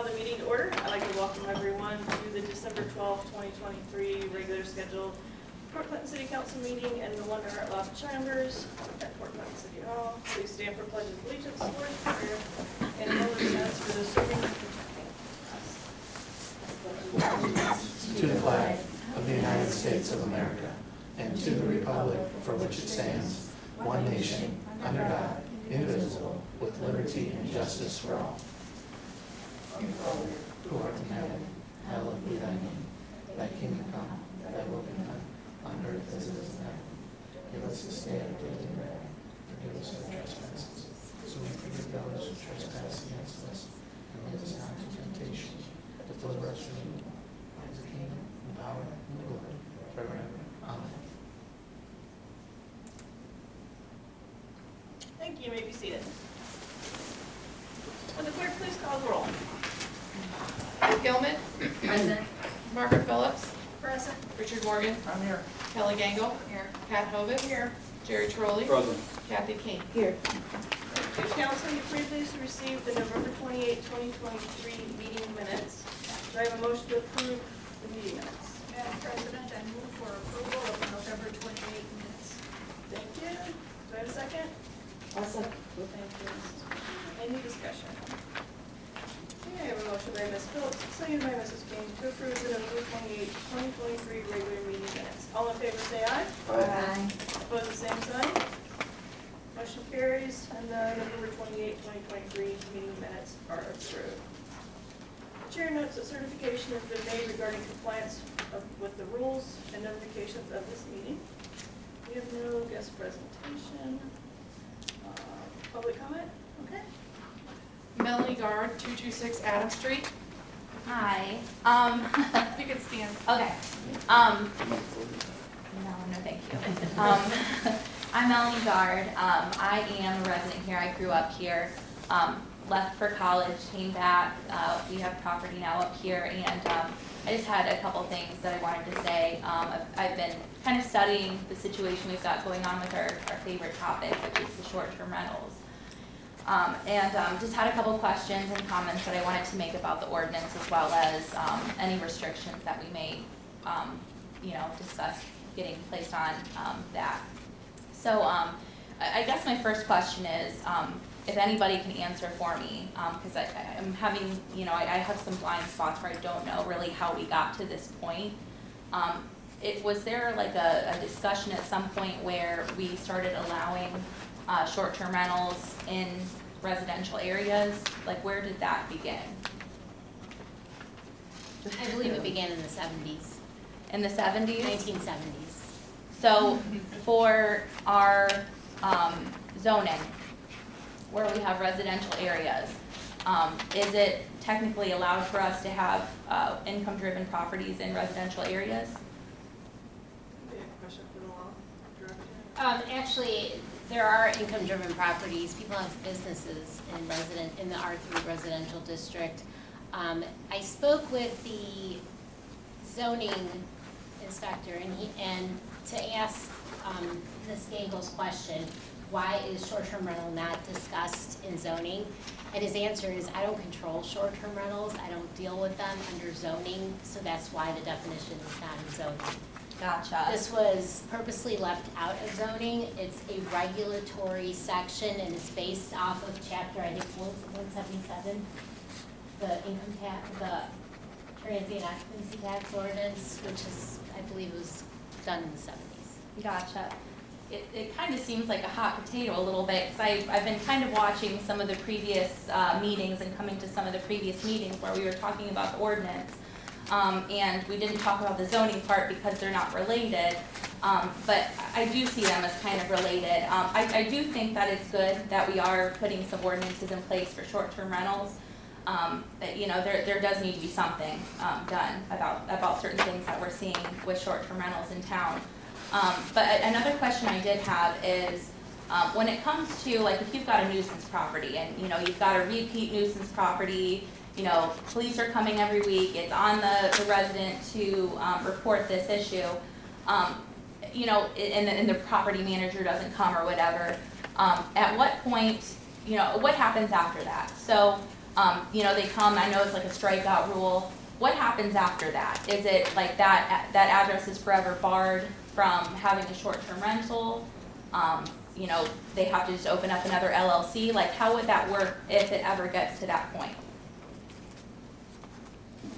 call the meeting to order. I'd like to welcome everyone to the December 12th, 2023 regular scheduled Port Clinton City Council meeting in the Wonder Art Loft Chambers at Port Clinton City Hall. Please stand for pledge of allegiance, worship prayer, and a moment of silence for the serving and protecting. To the flag of the United States of America and to the republic for which it stands, one nation, under God, indivisible, with liberty and justice for all. Who art in heaven, hallowed be thy name. Thy kingdom come, thy will be done, on earth as it is in heaven. Give us this day our daily bread. Forgive us our trespasses, so we forgive those who trespass against us. And lead us not into temptation, but deliver us from evil. For the kingdom, the power, and the glory, forever and ever. Amen. Thank you. You may be seated. Will the clerk please call the roll? Ruth Gilman. Present. Margaret Phillips. Present. Richard Morgan. I'm here. Kelly Gangle. Here. Pat Hovick. Here. Jerry Trolley. Present. Kathy King. Here. Council, you please receive the November 28, 2023 meeting minutes. Do I have a motion to approve the meeting minutes? Madam President, I move for approval of the November 28 minutes. Thank you. Do I have a second? Awesome. Thank you. Any discussion? Okay, I have a motion by Ms. Phillips, seconded by Mrs. King to approve the November 28, 2023 regular meeting minutes. All in favor say aye. Aye. Opposed, the same sign. Motion carries, and the November 28, 2023 meeting minutes are approved. The chair notes that certification has been made regarding compliance with the rules and notifications of this meeting. We have no guest presentation. Public comment? Okay. Melanie Guard, 226 Adams Street. Hi. If you could stand. Okay. No, thank you. I'm Melanie Guard. I am a resident here. I grew up here. Left for college, came back. We have property now up here, and I just had a couple things that I wanted to say. I've been kind of studying the situation we've got going on with our favorite topic, which is the short-term rentals. Just had a couple questions and comments that I wanted to make about the ordinance, as well as any restrictions that we may, discuss getting placed on that. So I guess my first question is, if anybody can answer for me, because I'm having, I have some blind spots where I don't know really how we got to this point. Was there like a discussion at some point where we started allowing short-term rentals in residential areas? Like, where did that begin? I believe it began in the 70s, In the 70s? 1970s. So for our zoning, where we have residential areas, is it technically allowed for us to have income-driven properties in residential areas? We have a question for the law director. Actually, there are income-driven properties. People have businesses in the R3 residential district. I spoke with the zoning inspector, and to ask Ms. Gangle's question, why is short-term rental not discussed in zoning? And his answer is, I don't control short-term rentals. I don't deal with them under zoning, so that's why the definition is not in zoning. Gotcha. This was purposely left out of zoning. It's a regulatory section, and it's based off of chapter, I think, 177, the income tax, the transient occupancy tax ordinance, which is, I believe, was done in the 70s. Gotcha. It kind of seems like a hot potato a little bit, because I've been kind of watching some of the previous meetings and coming to some of the previous meetings where we were talking about the ordinance. And we didn't talk about the zoning part because they're not related, but I do see them as kind of related. I do think that it's good that we are putting some ordinances in place for short-term rentals. There does need to be something done about certain things that we're seeing with short-term rentals in town. But another question I did have is, when it comes to, like, if you've got a nuisance property and, you've got a repeat nuisance property, police are coming every week, it's on the resident to report this issue, and the property manager doesn't come or whatever, at what point, what happens after that? So You know, they come, I know it's like a strikeout rule. What happens after that? Is it like that address is forever barred from having a short-term rental? You know, they have to just open up another LLC? Like, how would that work if it ever gets to that point?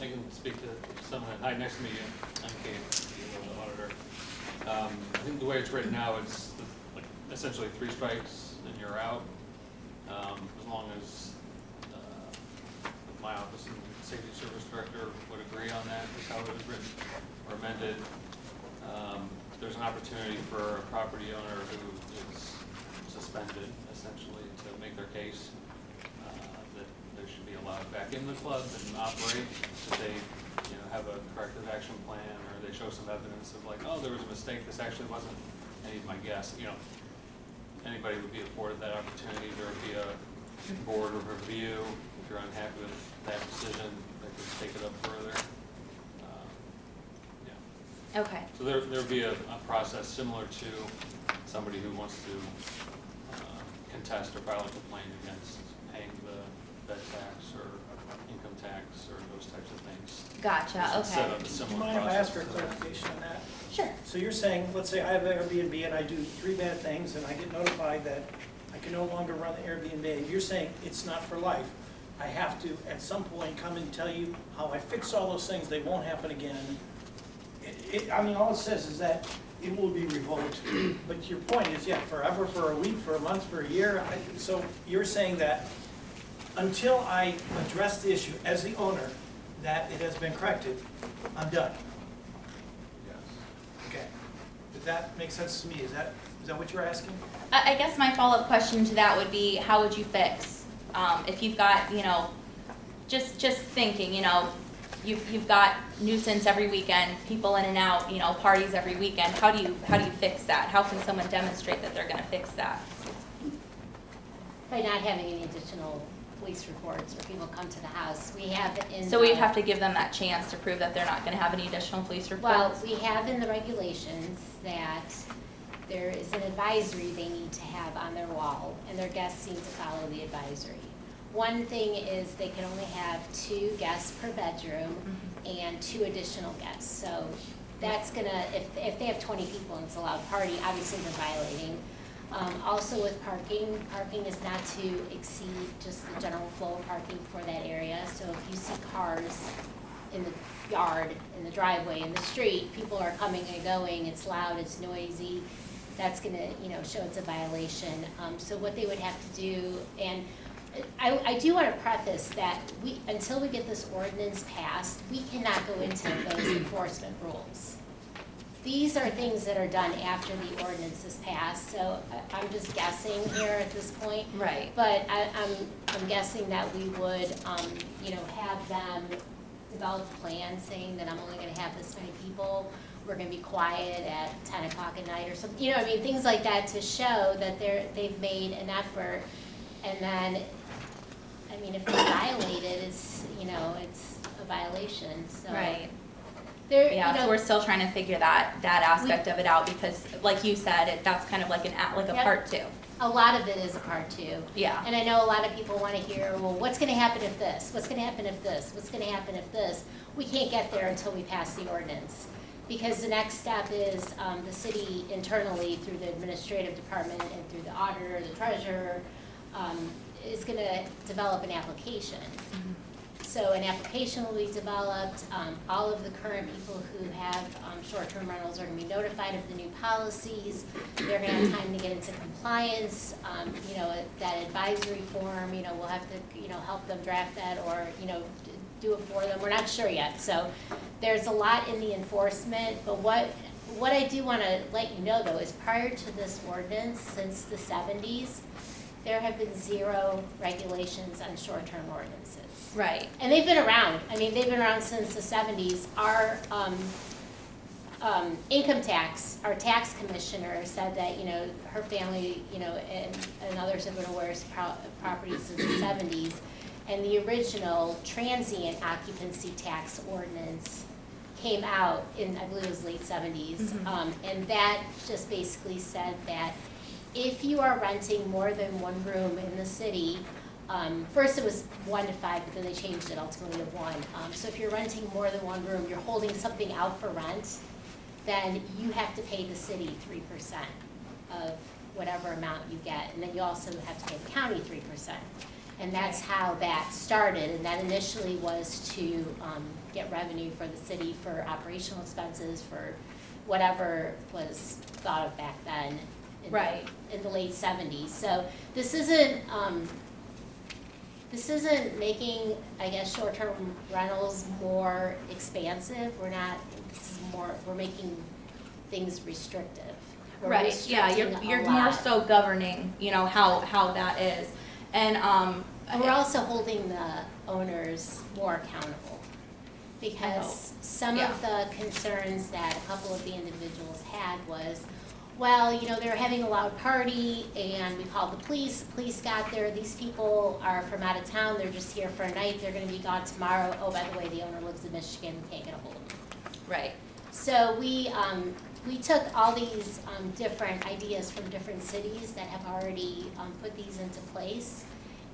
I can speak to someone. Hi, nice to meet you. I'm Kate, the auditor. I think the way it's written now, it's like essentially 3 strikes and you're out. As long as my office and safety service director would agree on that, is how it was written or amended. There's an opportunity for a property owner who is suspended essentially to make their case that they should be allowed back in the club and operate if they, you know, have a corrective action plan or they show some evidence of like, oh, there was a mistake, this actually wasn't any of my guess. You know, anybody would be afforded that opportunity. There would be a board review. If you're unhappy with that decision, they could take it up further. Okay. So there would be a process similar to somebody who wants to contest or file a complaint against paying the bed tax or income tax or those types of things. Gotcha, It's set okay. up a Do you similar mind if I ask for process to that. clarification on that? Sure. So you're saying, let's say I have Airbnb and I do 3 bad things and I get notified that I can no longer run the Airbnb. You're saying it's not for life. I have to, at some point, come and tell you how I fix all those things, they won't happen again. I mean, all it says is that it will be revoked. But your point is, yeah, forever, for a week, for a month, for a year. So you're saying that until I address the issue as the owner, that it has been corrected, I'm done. Yes. Okay. Does that make sense to me? Is that what you're asking? I guess my follow-up question to that would be, how would you fix, if you've got, you know, just thinking, you know, you've got nuisance every weekend, people in and out, you know, parties every weekend. How do you fix that? How can someone demonstrate that they're going to fix that? By not having any additional police reports or people come to the house. We have in. So we'd have to give them that chance to prove that they're not going to have any additional police Well, reports? we have in the regulations that there is an advisory they need to have on their wall, and their guests need to follow the advisory. One thing is they can only have 2 guests per bedroom and 2 additional guests. So that's gonna, if they have 20 people and it's a loud party, obviously they're violating. Also with parking is not to exceed just the general flow of parking for that area. So if you see cars in the yard, in the driveway, in the street, people are coming and going, it's loud, it's noisy, that's gonna, you know, show it's a violation. So what they would have to do, and I do want to preface that until we get this ordinance passed, we cannot go into those enforcement rules. These are things that are done after the ordinance is passed, so I'm just guessing here at this point. Right. But I'm guessing that we would, you know, have them develop a plan saying that I'm only gonna have this many people. We're gonna be quiet at 10 o'clock at night or something, you know, I mean, things like that to show that they've made an effort. And then, I mean, if they violate it, it's, you know, it's a violation, so. Right. There, Yeah, you so know, we're still trying to figure that aspect of it out because, like you said, that's kind of like a Yep. part 2. a lot of it is a part 2. Yeah. And I know a lot of people wanna hear, well, what's gonna happen if this? What's gonna happen if this? What's gonna happen if this? We can't get there until we pass the ordinance. Because the next step is, the city internally, through the administrative department and through the auditor, the treasurer, is gonna develop an application. So an application will be developed, all of the current people who have short-term rentals are gonna be notified of the new policies. They're gonna have time to get into compliance, you know, that advisory form, you know, we'll have to, you know, help them draft that or, you know, do it for them, we're not sure yet. So there's a lot in the enforcement, but what I do wanna let you know though is prior to this ordinance, since the 70s, there have been 0 regulations on short-term ordinances. Right. And they've been around, I mean, they've been around since the 70s. Our income tax, our tax commissioner said that, you know, her family, you know, and others have been aware of properties since the 70s. And the original transient occupancy tax ordinance came out in, I believe it was late 70s. And that just basically said that if you are renting more than 1 room in the city, First it was 1 to 5, but then they changed it ultimately to 1. So if you're renting more than one room, you're holding something out for rent, then you have to pay the city 3% of whatever amount you get, and then you also have to pay the county 3%. And that's how that started, and that initially was to get revenue for the city for operational expenses, for whatever was thought of back then. Right. In the late 70s. So this isn't making, I guess, short-term rentals more expansive. We're not, this is more, we're making things restrictive. We're Right, yeah, restricting you're a more lot. so governing, you know, how that is. And, And we're also holding the owners more accountable. Because some Yeah. of the concerns that a couple of the individuals had was, well, you know, they were having a loud party and we called the police got there, these people are from out of town, they're just here for a night, they're gonna be gone tomorrow, oh, by the way, the owner lives in Michigan, we can't get a hold of them. right, So we took all these different ideas from different cities that have already put these into place.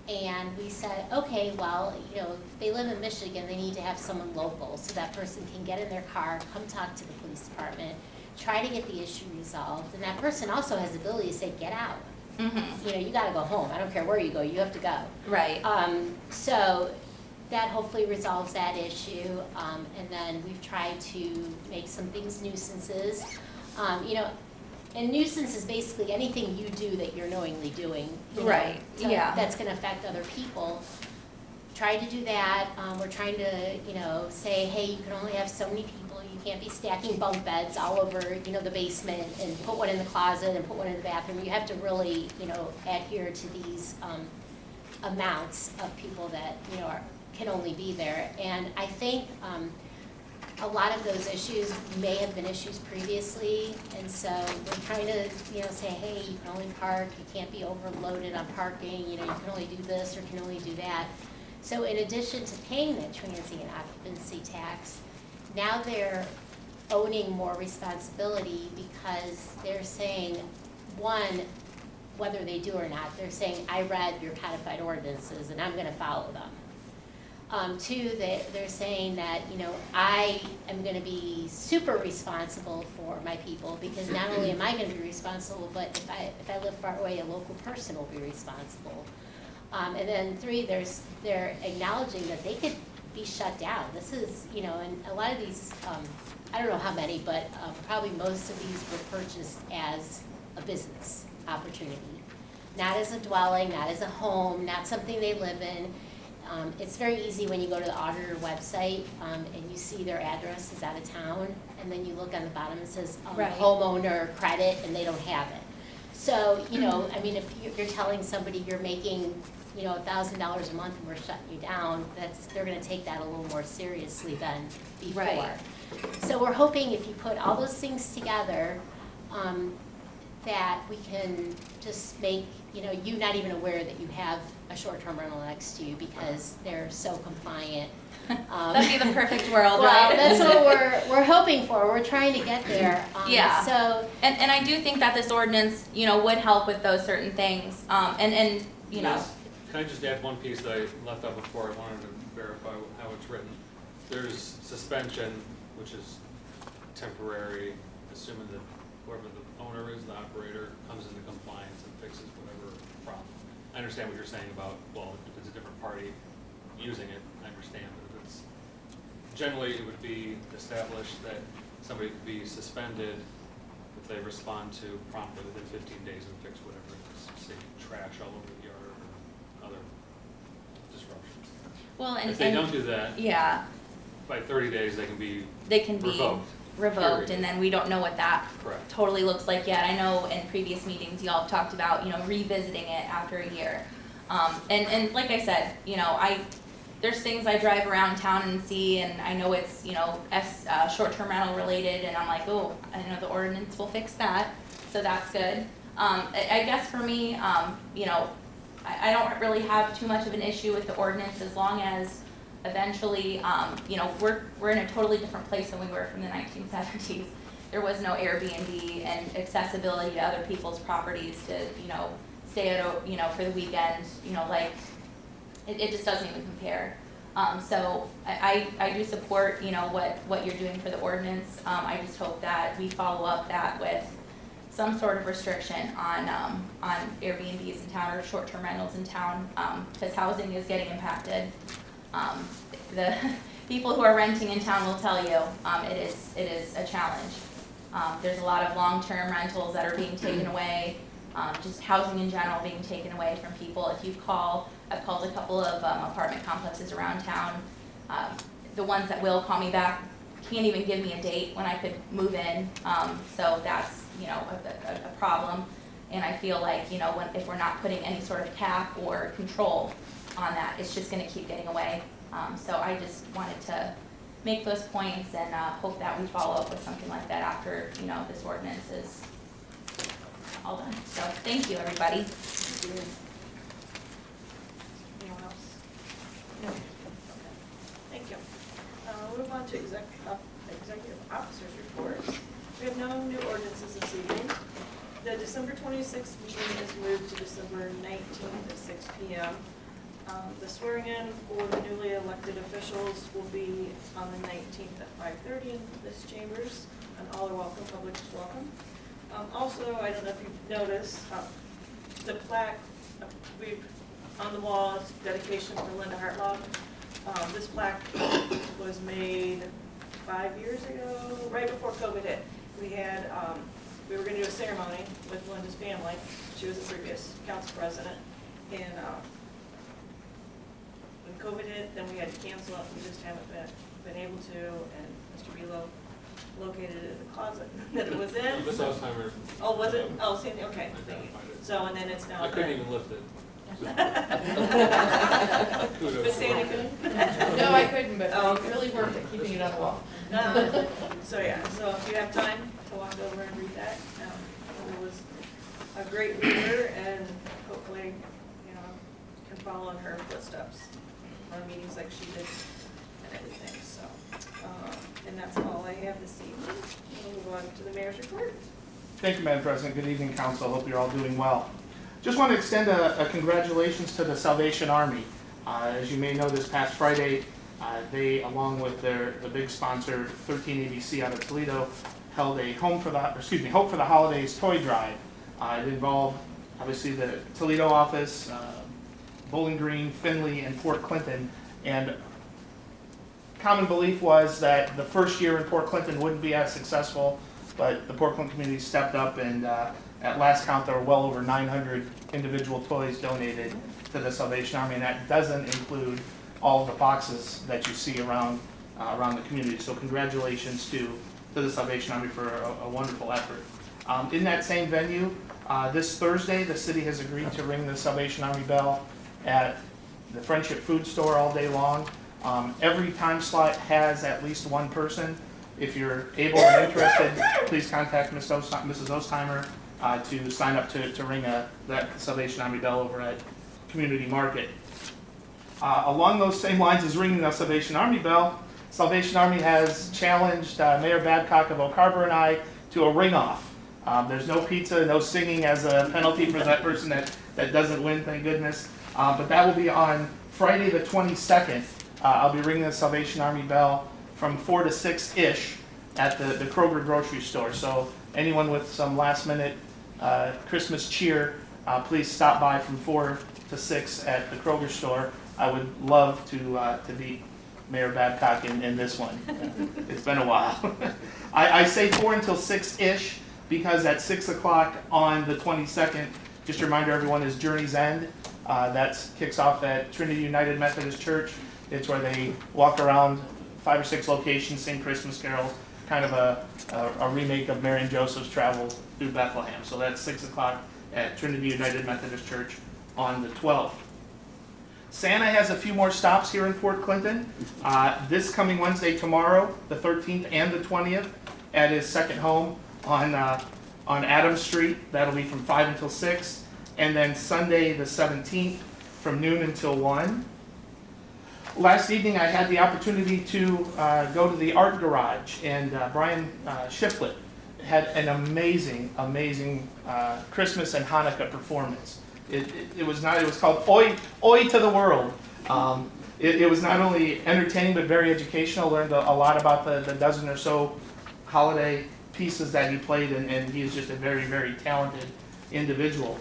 And we said, okay, well, you know, if they live in Michigan, they need to have someone local so that person can get in their car, come talk to the police department, try to get the issue resolved. And that person also has the ability to say, get out. mm-hmm, You know, you gotta go home. I don't care where you go, you have to go. right, So that hopefully resolves that issue. And then we've tried to make some things nuisances. You know, and nuisance is basically anything you do that you're knowingly doing. You know, Right, yeah. That's gonna affect other people. Try to do that. We're trying to, you know, say, hey, you can only have so many people. You can't be stacking bunk beds all over, you know, the basement and put one in the closet and put one in the bathroom. You have to really, you know, adhere to these amounts of people that, you know, can only be there. And I think a lot of those issues may have been issues previously, and so we're trying to, you know, say, hey, you can only park, you can't be overloaded on parking, you know, you can only do this or can only do that. So in addition to paying that transient occupancy tax, now they're owning more responsibility because they're saying, one, whether they do or not, they're saying, I read your codified ordinances and I'm gonna follow them. Two, they're saying that, you know, I am gonna be super responsible for my people because not only am I gonna be responsible, but if I live far away, a local person will be responsible. And then three, they're acknowledging that they could be shut down. This is, you know, and a lot of these, I don't know how many, but probably most of these were purchased as a business opportunity. Not as a dwelling, not as a home, not something they live in. It's very easy when you go to the auditor website and you see their address is out of town, and then you look on the bottom, it says Right. homeowner credit, and they don't have it. So, you know, I mean, if you're telling somebody you're making, you know, $1,000 a month and we're shutting you down, they're gonna take that a little more seriously than before. Right. So we're hoping if you put all those things together, that we can just make, you know, you not even aware that you have a short-term rental next to you because they're so compliant. that'd be the perfect world, Well, right? that's what we're hoping for. We're trying to get there. Yeah. So, And I do think that this ordinance, you know, would help with those certain things, and, you know, Yes. Can I just add one piece that I left out before? I wanted to verify how it's written. There's suspension, which is temporary, assuming that whoever the owner is, the operator, comes into compliance and fixes whatever problem. I understand what you're saying about, well, if it's a different party using it, I understand, but if it's, generally it would be established that somebody could be suspended if they respond to promptly within 15 days and fix whatever it is, say trash all over the yard or other disruptions. well, and, If they don't do that, yeah, by 30 days, they can be they can be revoked. revoked, Period. and then we don't know what that Correct. totally looks like yet. I know in previous meetings, y'all have talked about, you know, revisiting it after a year. And like I said, you know, there's things I drive around town and see, and I know it's, you know, short-term rental related, and I'm like, oh, I know the ordinance will fix that, so that's good. I guess for me, you know, I don't really have too much of an issue with the ordinance as long as eventually, you know, we're in a totally different place than we were from the 1970s. There was no Airbnb and accessibility to other people's properties to, you know, stay at, you know, for the weekend, you know, like it just doesn't even compare. So I do support, you know, what you're doing for the ordinance. I just hope that we follow up that with some sort of restriction on Airbnbs in town or short-term rentals in town, because housing is getting impacted. The people who are renting in town will tell you, it is a challenge. There's a lot of long-term rentals that are being taken away, just housing in general being taken away from people. If you call, I've called a couple of apartment complexes around town. The ones that will call me back can't even give me a date when I could move in, so that's, you know, a problem. And I feel like, you know, if we're not putting any sort of cap or control on that, it's just gonna keep getting away. So I just wanted to make those points and hope that we follow up with something like that after, you know, this ordinance is all done. So thank you, everybody. Anyone else? No. Okay. Thank you. We'll move on to executive officers' reports. We have no new ordinances this evening. The December 26th meeting is moved to December 19th at 6 p.m. The swearing in for the newly elected officials will be on the 19th at 5:30 in this chambers, and all are welcome, public is welcome. Also, I don't know if you've noticed, the plaque we've on the wall is dedication for Linda Hartlaw. This plaque was made 5 years ago, right before COVID hit. We had, we were going to do a ceremony with Linda's family. She was the previous council president, and when COVID hit, then we had to cancel it. We just haven't been able to, and Mr. Belo located it in the closet that it was in. This Alzheimer's. Oh, was it? Oh, Sandy, okay. I couldn't find it. So, and then it's now. I couldn't even lift it. Kudos Miss to Sandy her. couldn't? No, I couldn't, but Oh. I really worked at keeping it on the wall. So yeah, so if you have time to walk over and read that, it was a great leader, and hopefully, you know, can follow in her footsteps on meetings like she did and everything, so. And that's all I have this evening. We'll move on to the mayor's report. Thank you, Madam President. Good evening, Council. Hope you're all doing well. Just want to extend a congratulations to the Salvation Army. As you may know, this past Friday, they, along with the big sponsor, 13ABC out of Toledo, held a Hope for the Holidays toy drive. It involved, obviously, the Toledo office, Bowling Green, Findlay, and Port Clinton. And common belief was that the first year in Port Clinton wouldn't be as successful, but the Port Clinton community stepped up, and at last count there were well over 900 individual toys donated to the Salvation Army, and that doesn't include all of the boxes that you see around the community. So congratulations to the Salvation Army for a wonderful effort. In that same venue, this Thursday, the city has agreed to ring the Salvation Army bell at the Friendship Food Store all day long. Every time slot has at least one person. If you're able and interested, please contact Mrs. Ostheimer to sign up to ring that Salvation Army bell over at Community Market. Along those same lines as ringing the Salvation Army bell, Salvation Army has challenged Mayor Babcock of Oak Harbor and I to a ring-off. There's no pizza, no singing as a penalty for that person that doesn't win, thank goodness. But that will be on Friday the 22nd. I'll be ringing the Salvation Army bell from 4 to 6-ish at the Kroger grocery store. So anyone with some last-minute Christmas cheer, please stop by from 4 to 6 at the Kroger store. I would love to beat Mayor Babcock in this one. It's been a while. I say 4 until 6-ish because at 6 o'clock on the 22nd, just a reminder everyone, is Journey's End. That kicks off at Trinity United Methodist Church. It's where they walk around 5 or 6 locations, sing Christmas carols, kind of a remake of Mary and Joseph's Travel through Bethlehem. So that's 6 o'clock at Trinity United Methodist Church on the 12th. Santa has a few more stops here in Port Clinton. This coming Wednesday, tomorrow, the 13th and the 20th, at his second home on Adams Street. That'll be from 5 until 6. And then Sunday, the 17th, from noon until 1. Last evening, I had the opportunity to go to the Art Garage, and Brian Shiflett had an amazing Christmas and Hanukkah performance. It was called Oi to the World. It was not only entertaining but very educational. Learned a lot about the dozen or so holiday pieces that he played, and he is just a very, very talented individual.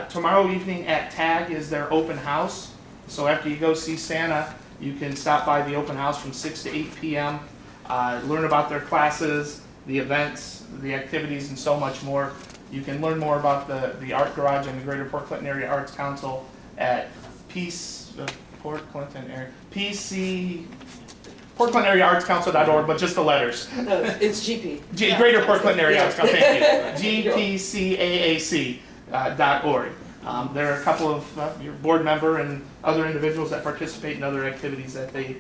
Tomorrow evening at TAG is their open house. So after you go see Santa, you can stop by the open house from 6 to 8 p.m., learn about their classes, the events, the activities, and so much more. You can learn more about the Art Garage and the Greater Port Clinton Area Arts Council at Port Clinton Area Arts Council.org, but just the letters. No, it's GP. Greater Port Clinton Area Arts Council, thank you. GPCAAC.org. There are a couple of your board member and other individuals that participate in other activities that they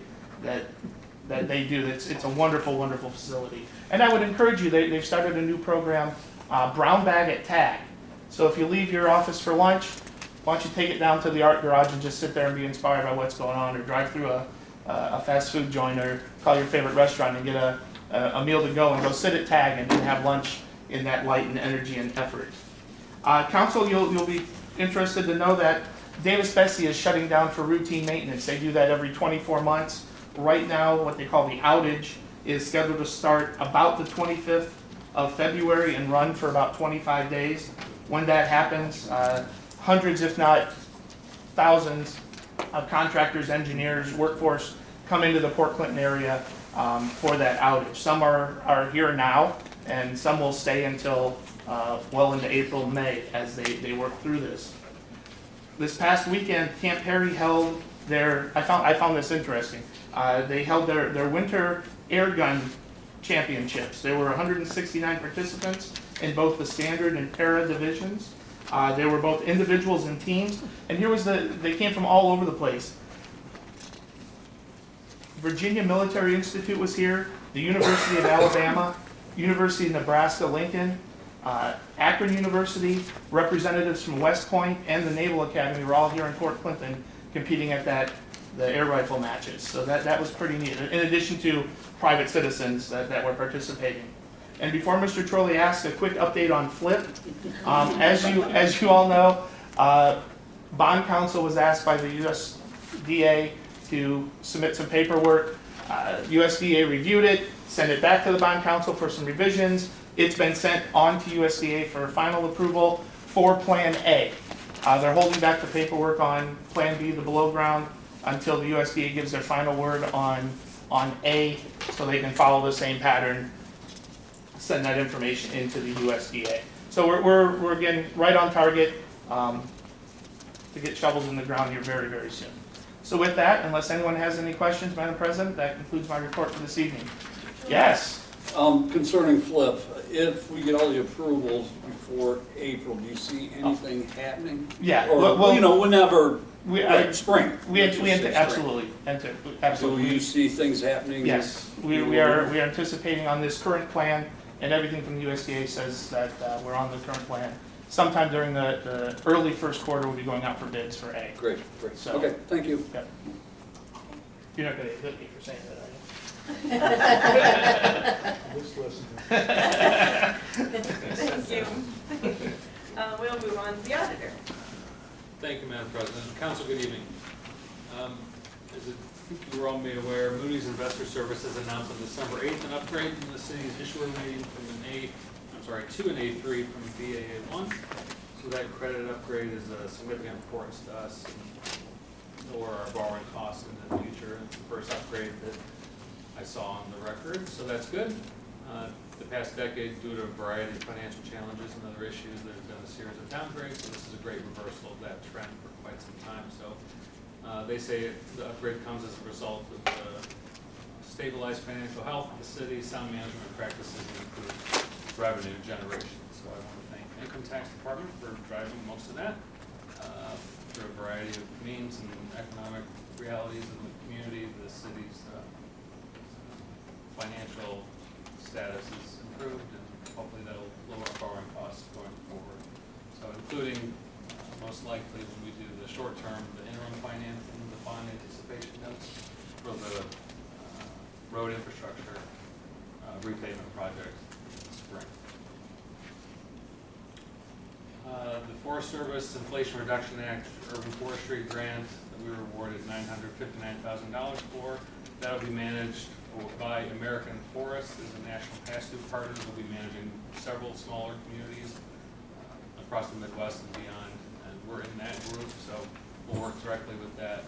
do. It's a wonderful, wonderful facility. And I would encourage you, they've started a new program, Brown Bag at TAG. So if you leave your office for lunch, why don't you take it down to the Art Garage and just sit there and be inspired by what's going on, or drive through a fast food joint, or call your favorite restaurant and get a meal to go, and go sit at TAG and have lunch in that light and energy and effort. Council, you'll be interested to know that Davis-Besse is shutting down for routine maintenance. They do that every 24 months. Right now, what they call the outage is scheduled to start about the 25th of February and run for about 25 days. When that happens, hundreds, if not thousands, of contractors, engineers, workforce come into the Port Clinton area for that outage. Some are here now, and some will stay until well into April, May, as they work through this. This past weekend, Camp Perry held I found this interesting. They held their winter air gun championships. There were 169 participants in both the standard and para divisions. They were both individuals and teams, and they came from all over the place. Virginia Military Institute was here, the University of Alabama, University of Nebraska, Lincoln, Akron University, representatives from West Point and the Naval Academy were all here in Port Clinton competing at the air rifle matches. So that was pretty neat, in addition to private citizens that were participating. And before Mr. Trolley asks, a quick update on FLIP. As you all know, bond counsel was asked by the USDA to submit some paperwork. USDA reviewed it, sent it back to the bond counsel for some revisions. It's been sent on to USDA for final approval for Plan A. They're holding back the paperwork on Plan B, the below ground, until the USDA gives their final word on A, so they can follow the same pattern, send that information into the USDA. So we're again right on target to get shovels in the ground here very, very soon. So with that, unless anyone has any questions, Madam President, that concludes my report for this evening. Yes? Concerning FLIP, if we get all the approvals before April, do you see anything happening? Yeah. Or, well, whenever, like spring. Absolutely. So you see things happening? Yes. We are anticipating on this current plan, and everything from the USDA says that we're on the current plan. Sometime during the early first quarter, we'll be going out for bids for A. Great. So, okay, thank you. Yeah. You're not going to hit me for saying that, are you? Thank you. We'll move on to the auditor. Thank you, Madam President. Council, good evening. As you were all made aware, Moody's Investor Services announced on December 8th an upgrade in the city's issuer rating from to an A3 from Baa1. So that credit upgrade is a significant importance to us and lower our borrowing costs in the future. It's the first upgrade that I saw on the record, so that's good. The past decade, due to a variety of financial challenges and other issues, there's been a series of downgrades, so this is a great reversal of that trend for quite some time. So they say the upgrade comes as a result of stabilized financial health of the city, sound management practices, and improved revenue generation. So I want to thank the Income Tax Department for driving most of that through a variety of means and economic realities in the community. The city's financial status is improved, and hopefully that'll lower our borrowing costs going forward. So including most likely when we do the short term, the interim financing, the bond anticipation notes for the road infrastructure repayment project in the spring. The Forest Service Inflation Reduction Act Urban Forestry Grant that we were awarded $900,000 $959,000 for. That'll be managed by American Forest as a national pass-through partner. We'll be managing several smaller communities across the Midwest and beyond, and we're in that group, so we'll work directly with that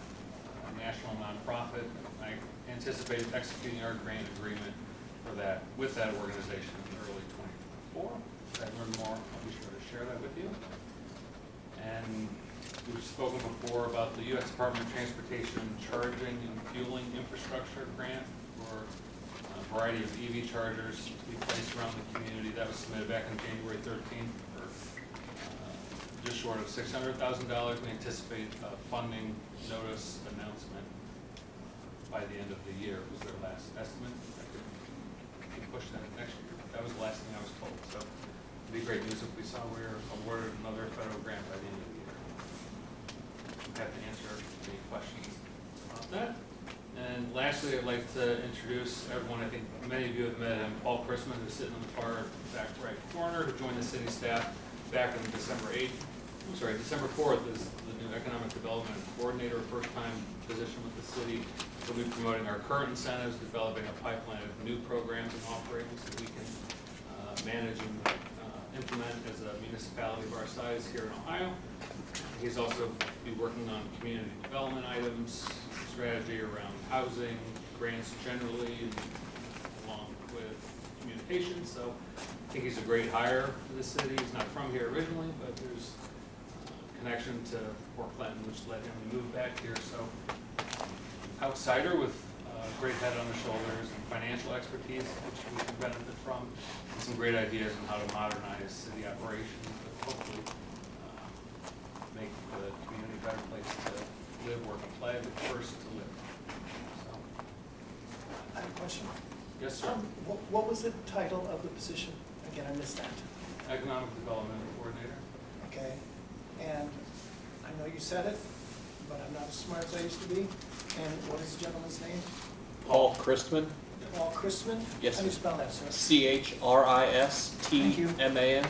national nonprofit. I anticipate executing our grant agreement for that, with that organization in early 2024. As I learn more, I'll be sure to share that with you. And we've spoken before about the U.S. Department of Transportation charging and fueling infrastructure grant for a variety of EV chargers to be placed around the community. That was submitted back on January 13th for just short of $600,000. We anticipate a funding notice announcement by the end of the year was their last estimate. I could push that next year. That was the last thing I was told. So it'd be great news if we saw we were awarded another federal grant by the end of the year. I'm happy to answer any questions about that. And lastly, I'd like to introduce everyone. I think many of you have met him, Paul Chrisman, who's sitting in the far back right corner, who joined the city staff back on December 4th as the new Economic Development Coordinator, first time position with the city. We'll be promoting our current incentives, developing a pipeline of new programs and offerings that we can manage and implement as a municipality of our size here in Ohio. He's also be working on community development items, strategy around housing, grants generally, and along with communication. So I think he's a great hire for the city. He's not from here originally, but there's a connection to Fort Clinton, which led him to move back here. So outsider with a great head on his shoulders and financial expertise, which we can benefit from, and some great ideas on how to modernize city operations, but hopefully make the community a better place to live, work, and play, but first to live. So, I have a question. yes, sir. What was the title of the position? Again, I missed that. Economic Development Coordinator. Okay, and I know you said it, but I'm not as smart as I used to be. And what is the gentleman's name? Paul Christman, Paul Christman? Yes, How do you sir. spell that, sir? CHRISTMAN.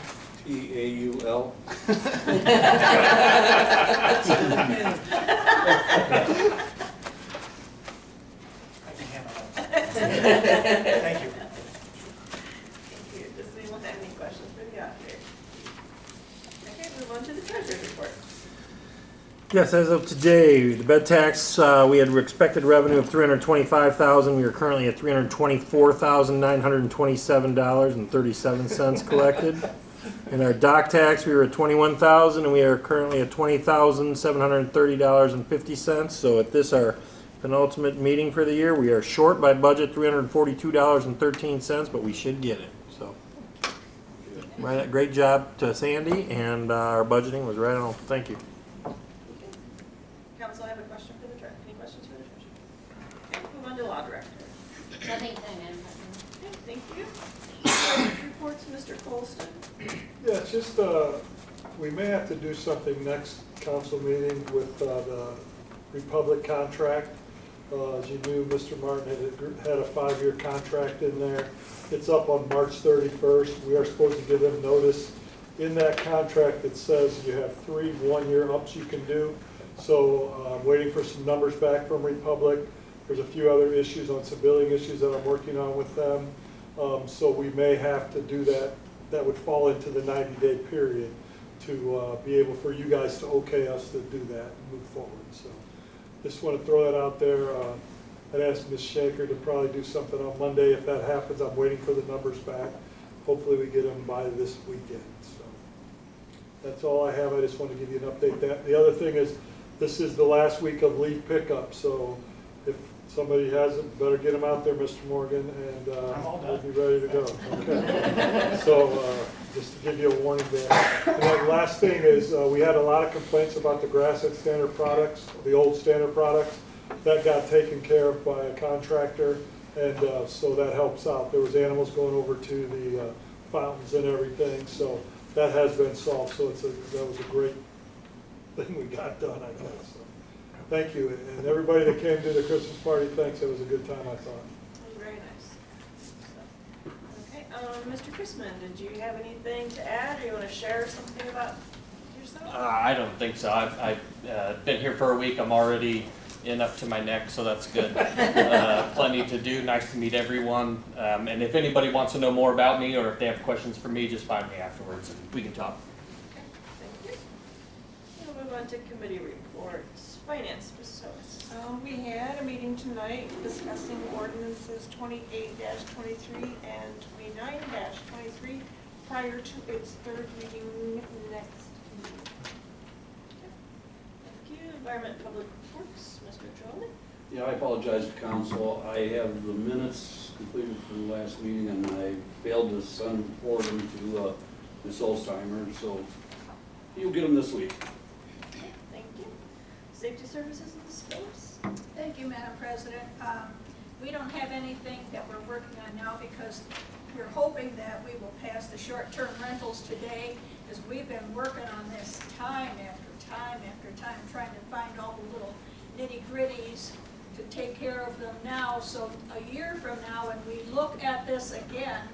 TAUL. I can handle that. Thank you. Thank you. Does anyone have any questions for the auditor? Okay, move on to the treasurer's report. Yes, as of today, the bed tax, we had expected revenue of $325,000. We are currently at $324,927.37 collected. And our dock tax, we were at $21,000, and we are currently at $20,730.50. So at this, our penultimate meeting for the year, we are short by budget $342.13, but we should get it. So, right, great job to Sandy, and our budgeting was right on. Thank you. Council, I have a question for the treasurer. Any questions for the treasurer? Okay, move on to law director. Nothing tonight, Madam President. Okay, thank you. Treasurer's reports, Mr. Colston. Yeah, it's just, we may have to do something next council meeting with the Republic contract. As you knew, Mr. Martin had a 5-year contract in there. It's up on March 31st. We are supposed to give them notice. In that contract, it says you have 3 one-year ups you can do. So I'm waiting for some numbers back from Republic. There's a few other issues on some billing issues that I'm working on with them. So we may have to do that. That would fall into the 90-day period to be able for you guys to okay us to do that and move forward. So just want to throw that out there. I'd ask Ms. Shanker to probably do something on Monday. If that happens, I'm waiting for the numbers back. Hopefully we get them by this weekend. So that's all I have. I just want to give you an update. The other thing is, this is the last week of leaf pickup. So if somebody has it, better get them out there, Mr. Morgan, and we'll be ready to go. Okay. So just to give you a warning there. And then last thing is, we had a lot of complaints about the grass at Standard Products, the old Standard Products. That got taken care of by a contractor, and so that helps out. There was animals going over to the fountains and everything, so that has been solved. So that was a great thing we got done, I guess. So, thank you, and everybody that came to the Christmas party, thanks. It was a good time, I thought. Very nice. Okay, Mr. Chrisman, did you have anything to add, or you want to share something about yourself? I don't think so. I've been here for a week. I'm already and up to my neck, so that's good. Plenty to do. Nice to meet everyone. And if anybody wants to know more about me or if they have questions for me, just find me afterwards and we can talk. Thank you. We'll move on to committee reports. Finance, Mrs. Host. We had a meeting tonight discussing ordinances 28-23 and 29-23 prior to its third reading next meeting. Thank you. Environment and Public Works, Mr. Trolley. Yeah, I apologize to council. I have the minutes completed from the last meeting and I failed to send forward them to Ms. Olsheimer, so you'll get them this week. Thank you. Safety Services and Disposal. Thank you, Madam President. We don't have anything that we're working on now because we're hoping that we will pass the short-term rentals today, as we've been working on this time after time after time, trying to find all the little nitty-gritties to take care of them now. So a year from now, when we look at this again,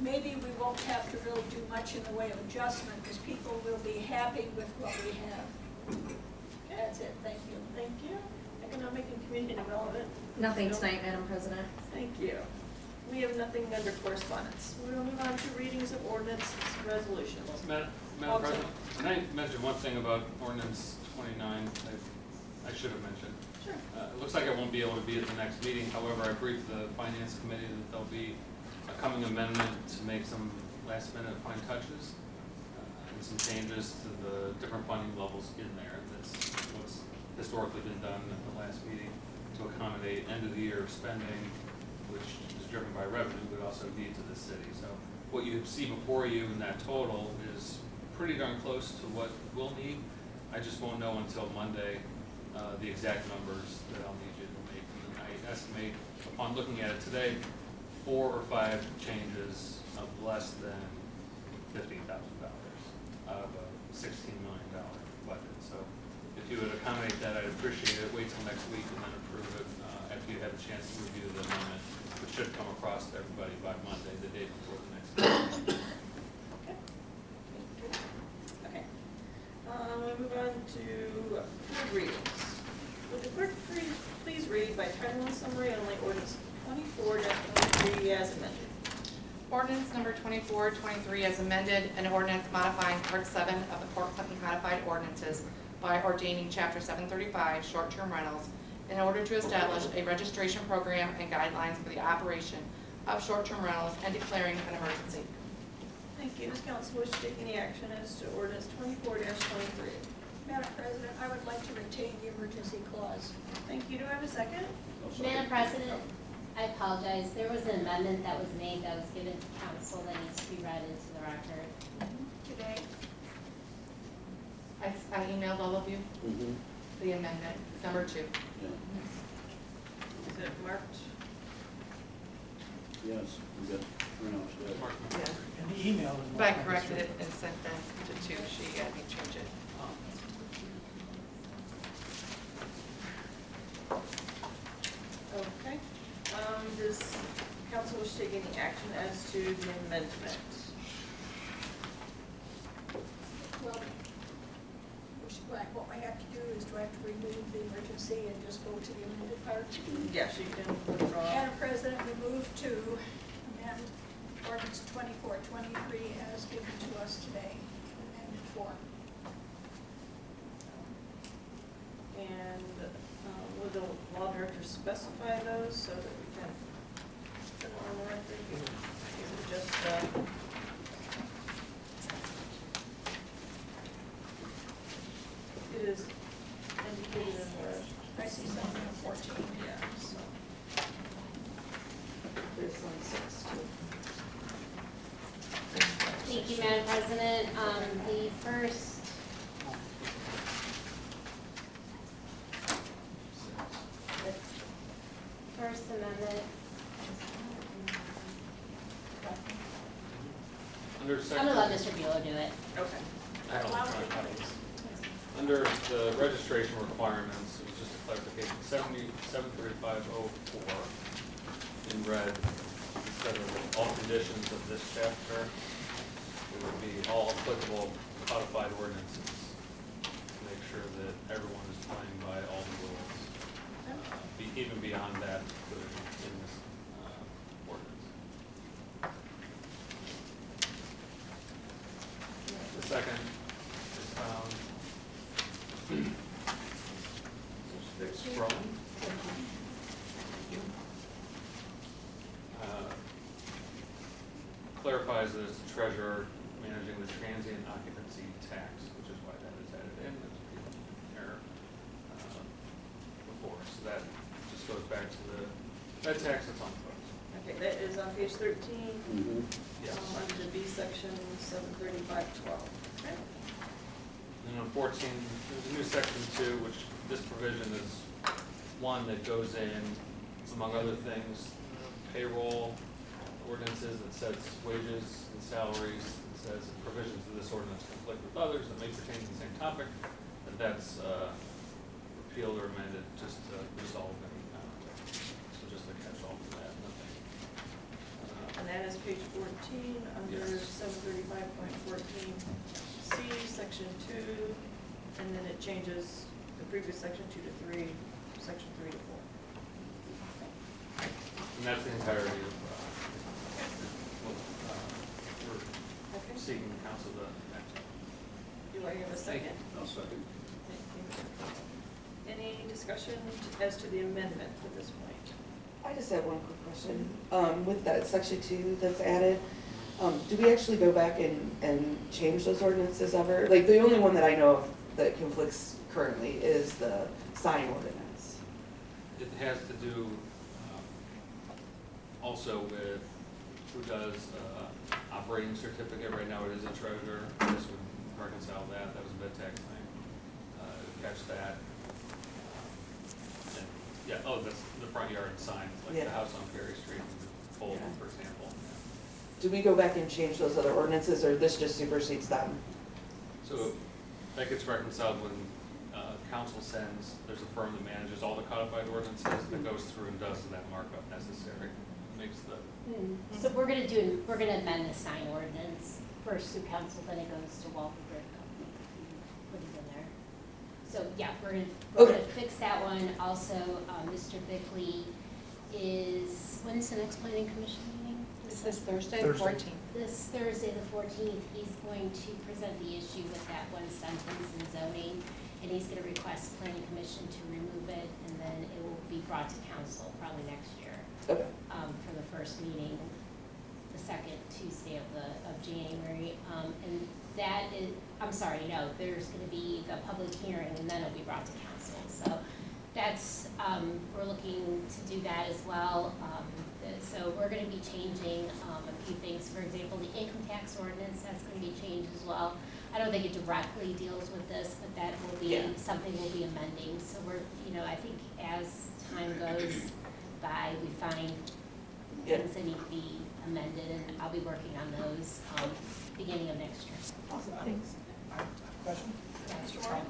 maybe we won't have to really do much in the way of adjustment because people will be happy with what we have. That's it. Thank you. Thank you. Economic and Community Development. Nothing tonight, Madam President. Thank you. We have nothing under correspondence. We will move on to readings of ordinances, resolutions. Madam President, can I mention one thing about ordinance 29 I should have mentioned? Sure. It looks like I won't be able to be at the next meeting. However, I briefed the Finance Committee that there'll be a coming amendment to make some last-minute fine touches and some changes to the different funding levels in there. That's what's historically been done at the last meeting to accommodate end-of-the-year spending, which is driven by revenue, but also needs of the city. So what you see before you in that total is pretty darn close to what we'll need. I just won't know until Monday the exact numbers that I'll need you to make. And I estimate, upon looking at it today, 4 or 5 changes of less than $15,000 out of a $16 million budget. So if you would accommodate that, I'd appreciate it. Wait till next week and then approve it after you have a chance to review the amendment, which should come across to everybody by Monday, the day before the next meeting. Okay. We move on to third readings. Would the clerk please read by title and summary only ordinance 24-23 as amended? Ordinance number 24-23 as amended, an ordinance modifying Part 7 of the Port Clinton Codified Ordinances by ordaining Chapter 735, short-term rentals, in order to establish a registration program and guidelines for the operation of short-term rentals and declaring an emergency. Thank you. Does council wish to take any action as to ordinance 24-23? Madam President, I would like to retain the emergency clause. Thank you. Do I have a second? Madam President, I apologize. There was an amendment that was made that was given to council that needs to be read into the record. Today, I emailed all of you the amendment, number 2. Yeah. Is it marked? Yes, we got pronounced that. Mark, Yeah. And the email is. But I corrected it and sent that to 2. She had me change it. Okay. Does council wish to take any action as to the amendment? well, what we have to do is do I have to remove the emergency and just go to the amended part? Yes, you can withdraw. Madam President, we move to amend ordinance 24-23 as given to us today in amended form. And would the law director specify those so that we can put it on the record? Is it just, it is indicated in the, I see something in 14. yeah, so. There's like 6 too. Thank you, Madam President. The first amendment. Under I'm section, gonna let Mr. Bueller do it. Okay. I don't have copies. Under the registration requirements, it was just a clarification, 73504 in red, instead of all conditions of this chapter, it would be all applicable codified ordinances to make sure that everyone is playing by all the rules. even beyond that provision in this ordinance. The second is found. Scrolling. Clarifies that it's the treasurer managing the transient occupancy tax, which is why that is added in, there's an error before, so that just goes back to that tax that's on the books. Okay, that is on page 13, Yes. under the B section 73512. Okay. And on 14, there's a new section 2, which this provision is one that goes in, among other things, payroll ordinances that sets wages and salaries, it says provisions of this ordinance conflict with others that may pertain to the same topic, and that's repealed or amended just to resolve any conflict. So just a catch-all for that, nothing. And that is page 14, under Yes. 735.14C, section 2, and then it changes the previous section 2 to 3, section 3 to 4. And that's the entirety of what we're Okay. seeking council to act on. Do I have a second? I'll second. Thank you. Any discussion as to the amendment at this point? I just have one quick question. With that section 2 that's added, do we actually go back and change those ordinances ever? Like, the only one that I know of that conflicts currently is the sign ordinance. It has to do also with who does operating certificate. Right now it is a treasurer. This would reconcile that. That was a bid tax thing. Catch that. And, yeah, oh, that's the front yard sign, like the house on Perry Street, Fulton, for example. Do we go back and change those other ordinances, or this just supersedes them? So that gets reconciled when council sends, there's a firm that manages all the codified ordinances that goes through and does that markup necessary. Makes the, So we're gonna amend the sign ordinance first to council, then it goes to Walker Brick Company. Put it in there. So, yeah, we're gonna fix that one. Also, Mr. Bickley is, when's the next planning commission meeting? It's this Thursday, the 14th. This Thursday, the 14th, he's going to present the issue with that one sentence in zoning, and he's gonna request planning commission to remove it, and then it will be brought to council probably next year. Okay. For the first meeting, the second Tuesday of January. And that is, I'm sorry, no, there's gonna be the public hearing, and then it'll be brought to council. So that's, we're looking to do that as well. So we're gonna be changing a few things. For example, the income tax ordinance, that's gonna be changed as well. I don't think it directly deals with this, but that will be something we'll be amending. So we're, I think as time goes by, we find things that need to be amended, and I'll be working on those beginning of next year. Awesome, thanks. I have a question.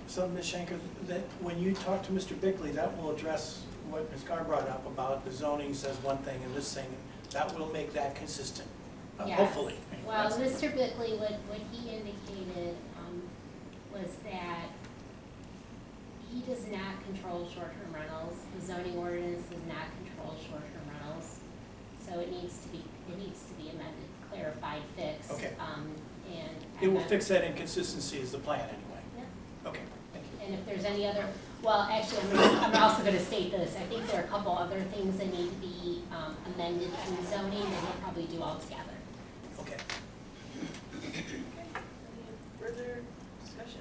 So, Ms. Schenker, that when you talk to Mr. Bickley, that will address what Ms. Carr brought up about the zoning says one thing and this thing, that will make that consistent, Yeah. hopefully. Well, Mr. Bickley, what he indicated was that he does not control short-term rentals. The zoning ordinance does not control short-term rentals. So it needs to be amended, clarified, fixed. Okay. And It will fix that inconsistency is the plan anyway. Yeah. Okay, thank you. And if there's any other, well, actually, I'm also gonna state this, I think there are a couple other things that need to be amended in zoning that we'll probably do all together. Okay. Any further discussion?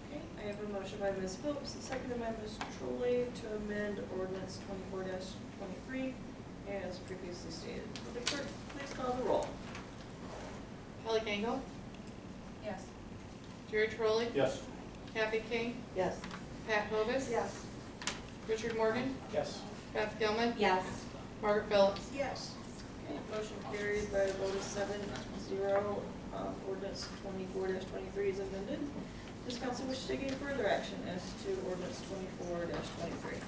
Okay, I have a motion by Ms. Phillips, and seconded by Ms. Trolley to amend ordinance 24-23 as previously stated. Will the clerk please call the roll? Kelly Gangle, Yes. Jerry Trolley, Yes. Kathy King, Yes. Pat Hovis. Yes. Richard Morgan, Yes. Beth Gilman, Yes. Margaret Phillips. Yes. Okay, motion carries by a vote of 7-0. Ordinance 24-23 is amended. Does council wish to take any further action as to ordinance 24-23?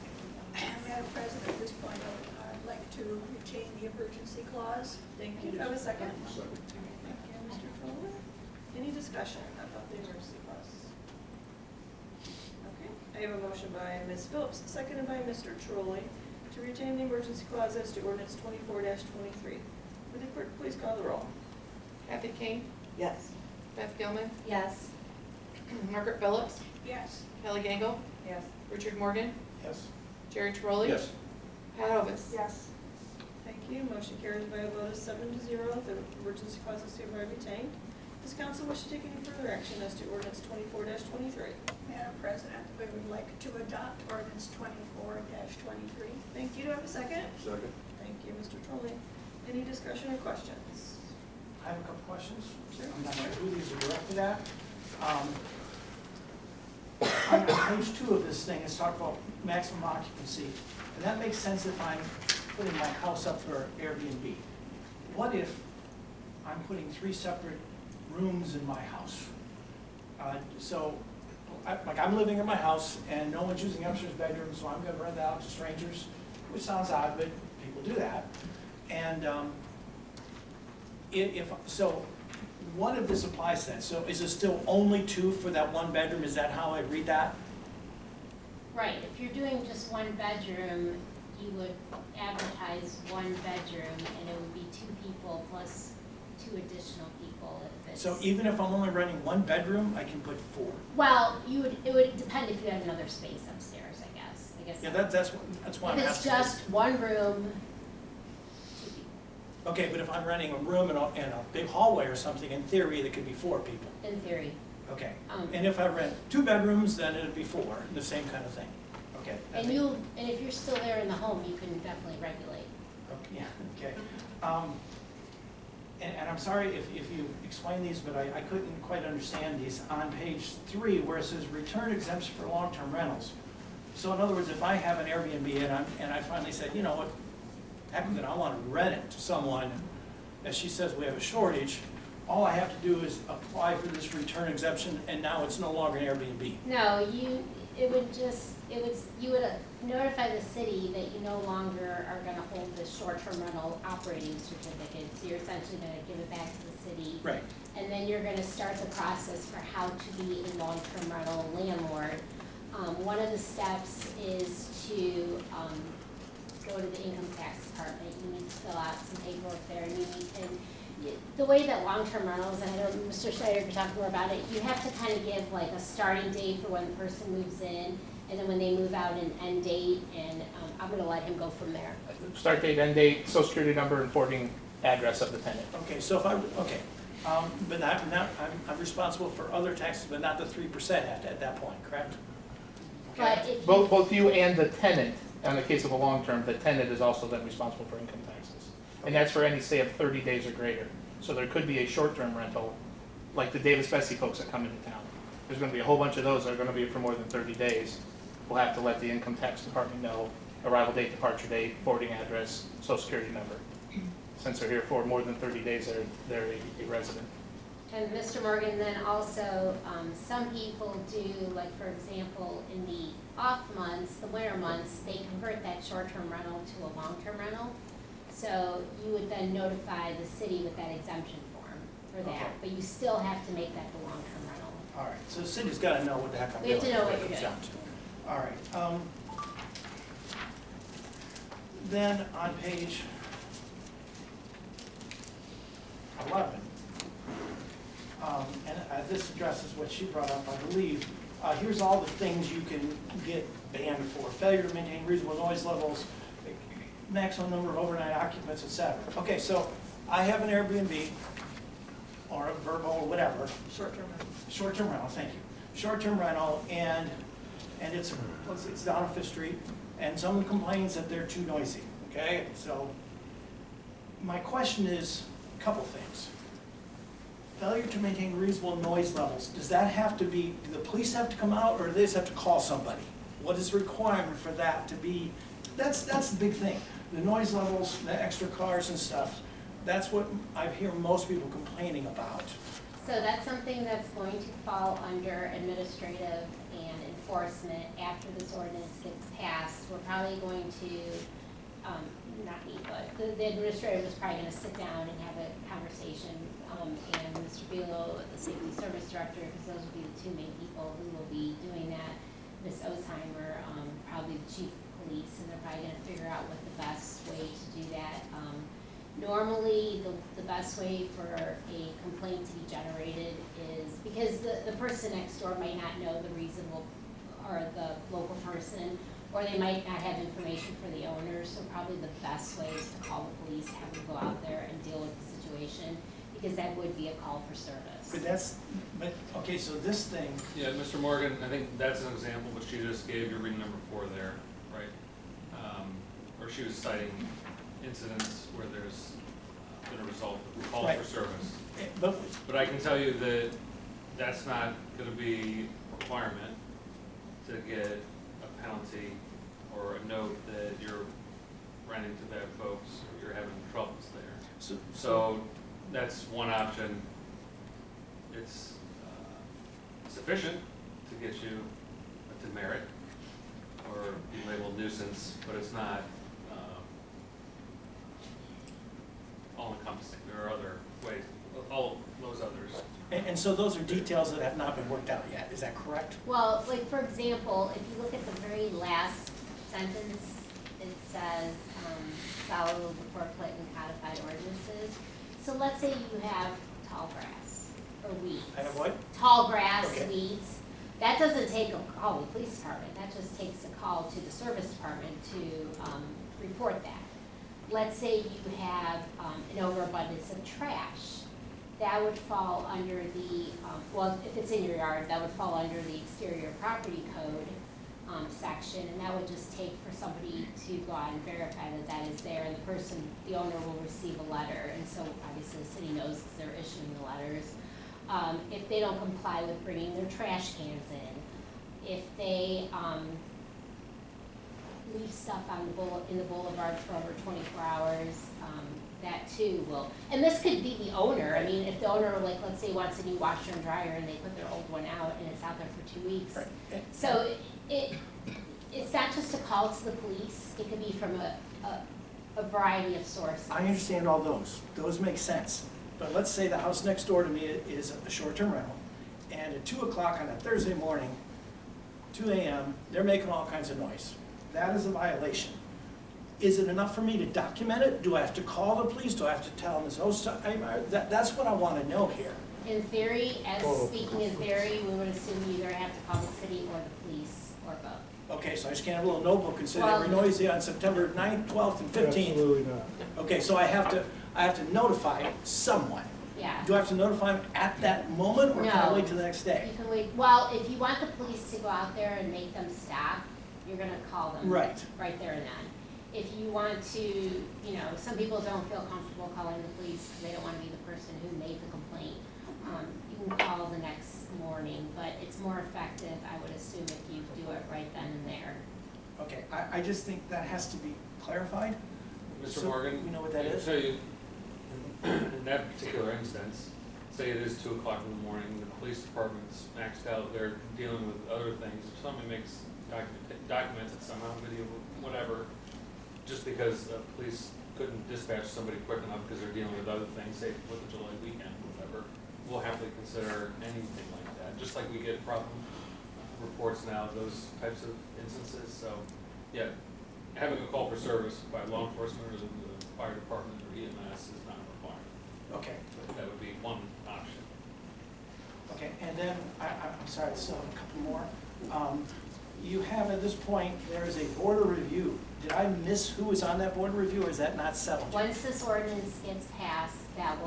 Madam President, at this point, I'd like to retain the emergency clause. Thank you. Do I have a second? Second. Thank you, Mr. Troller. Any discussion about the emergency clause? Okay. I have a motion by Ms. Phillips, seconded by Mr. Trolley, to retain the emergency clause as to ordinance 24-23. Would the clerk please call the roll? Kathy King, Yes. Beth Gilman, Yes. Margaret Phillips, Yes. Kelly Gangle, Yes. Richard Morgan, Yes. Jerry Trolley. Yes. Pat Hovis. Yes. Thank you. Motion carries by a vote of 7-0. The emergency clause is hereby retained. Does council wish to take any further action as to ordinance 24-23? Madam President, we would like to adopt ordinance 24-23. Thank you. Do I have a second? Second. Thank you, Mr. Trolley. Any discussion or questions? I have a couple questions. Sure. I'm not sure who these are directed at. On page 2 of this thing, it's talking about maximum occupancy, and that makes sense if I'm putting my house up for Airbnb. What if I'm putting 3 separate rooms in my house? I'm living in my house, and no one's using the upstairs bedroom, so I'm gonna rent it out to strangers, which sounds odd, but people do that. And what if this applies then? So is it still only 2 for that 1 bedroom? Is that how I read that? Right, if you're doing just 1 bedroom, you would advertise 1 bedroom, and it would be 2 people plus 2 additional people if it's. So even if I'm only renting 1 bedroom, I can put 4? Well, it would depend if you had another space upstairs, I guess. Yeah, that's why I'm If it's asking. just 1 room, 2 people, Okay, but if I'm renting a room and a big hallway or something, in theory, there could be 4 people. in theory. Okay. Um, And if I rent 2 bedrooms, then it'd be 4, the same kind of thing. Okay. that makes- And if you're still there in the home, you can definitely regulate. Okay, yeah, okay. And I'm sorry if you explained these, but I couldn't quite understand these. On page 3, where it says return exemption for long-term rentals. So in other words, if I have an Airbnb and I finally said, you know what, heck with it, I want to rent it to someone, as she says, we have a shortage, all I have to do is apply for this return exemption, and now it's no longer an Airbnb. No, you would notify the city that you no longer are gonna hold the short-term rental operating certificate, so you're essentially gonna give it back to the city. Right. And then you're gonna start the process for how to be a long-term rental landlord. One of the steps is to, go to the income tax department, you need to fill out some paperwork there, the way that long-term rentals, and I know Mr. Schneider can talk more about it, you have to kind of give like a starting date for when the person moves in, and then when they move out, an end date, and I'm gonna let him go from there. Start date, end date, social security number, and forwarding address of the tenant. Okay, so if but I'm responsible for other taxes, but not the 3% at that point, correct? Okay. But if Both you and the tenant, in the case of a long-term, the tenant is also then responsible for income taxes. And that's for any stay of 30 days or greater. So there could be a short-term rental, like the Davis Betsy folks that come into town. There's gonna be a whole bunch of those that are gonna be for more than 30 days. We'll have to let the income tax department know arrival date, departure date, forwarding address, social security number. Since they're here for more than 30 days, they're a resident. And Mr. Morgan, then also, some people do, like for example, in the off months, the winter months, they convert that short-term rental to a long-term rental. So you would then notify the city with that exemption form for that, Okay. but you still have to make that the long-term rental. All right, so the city's got to know what the heck I'm We doing. have to know what you're It's doing. down to. All right. Then on page 11, and this addresses what she brought up, I believe. Here's all the things you can get banned for: failure to maintain reasonable noise levels, maximum number of overnight occupants, etc. Okay, so I have an Airbnb or a Vrbo or whatever. Short-term rental. Short-term rental, thank you. Short-term rental, and it's down on Fifth Street, and someone complains that they're too noisy, okay? So my question is a couple things. Failure to maintain reasonable noise levels, does that have to be, do the police have to come out, or do they just have to call somebody? What is the requirement for that to be? That's the big thing. The noise levels, the extra cars and stuff, that's what I hear most people complaining about. So that's something that's going to fall under administrative and enforcement after this ordinance gets passed. We're probably going to, not me, but the administrator is probably gonna sit down and have a conversation, and Mr. Bulow, the safety service director, because those will be the 2 main people who will be doing that. Ms. Osheimer, probably the chief of police, and they're probably gonna figure out what the best way to do that. Normally, the best way for a complaint to be generated is, because the person next door might not know the reasonable, or the local person, or they might not have information for the owner, so probably the best way is to call the police, have them go out there and deal with the situation, because that would be a call for service. Okay, so this thing, Yeah, Mr. Morgan, I think that's an example, what she just gave, you're reading number 4 there, right? Or she was citing incidents where there's been a result, call Right. for service. but, But I can tell you that that's not gonna be a requirement to get a penalty or a note that you're running to bad folks, or you're having troubles there. So that's one option. It's sufficient to get you a demerit or be labeled nuisance, but it's not all encompassing. There are other ways, all those others. and so those are details that have not been worked out yet, is that correct? Well, like, for example, if you look at the very last sentence, it says, follow the Port Clinton codified ordinances. So let's say you have tall grass or weeds. I have what? Tall grass, Okay. weeds. That doesn't take a call to the police department, that just takes a call to the service department to, report that. Let's say you have, an overabundance of trash. That would fall under the, well, if it's in your yard, that would fall under the exterior property code, section, and that would just take for somebody to go out and verify that that is there, and the person, the owner will receive a letter, and so obviously the city knows because they're issuing the letters. If they don't comply with bringing their trash cans in, if they, leave stuff on in the boulevard for over 24 hours, that too will, and this could be the owner. I mean, if the owner, like, let's say wants a new washer and dryer and they put their old one out and it's out there for 2 weeks. Right. So it's not just a call to the police, it could be from a variety of sources. I understand all those make sense. But let's say the house next door to me is a short-term rental, and at 2 o'clock on a Thursday morning, 2 a.m., they're making all kinds of noise. That is a violation. Is it enough for me to document it? Do I have to call the police? Do I have to tell them this host? That's what I want to know here. In theory, speaking in theory, we would assume you either have to call the city or the police, or both. Okay, so I just can't have a little notebook and say they were Well- noisy on September 9th, 12th, and 15th. Absolutely not. Okay, so I have to notify someone. Yeah. Do I have to notify them at that moment, or can I No. wait till the next day? You can wait, well, if you want the police to go out there and make them stop, you're gonna call them. Right. Right there and then. If you want to, you know, some people don't feel comfortable calling the police because they don't wanna be the person who made the complaint. You can call the next morning, but it's more effective, I would assume, if you do it right then and there. Okay, I just think that has to be clarified. Mr. So, Morgan? you know what that I can is? tell you, in that particular instance, say it is 2 o'clock in the morning, the police department's maxed out, they're dealing with other things. If somebody documents it somehow, video, whatever, just because the police couldn't dispatch somebody quick enough because they're dealing with other things, say 4th of July weekend, whatever, we'll happily consider anything like that, just like we get problem reports now, those types of instances. So, yeah, having a call for service by law enforcement or the fire department or EMS is not required. Okay, But that would be one option. okay, and then, I'm sorry, I still have a couple more. You have at this point, there is a board of review. Did I miss who was on that board of review, or is that not settled yet? Once this ordinance gets passed, that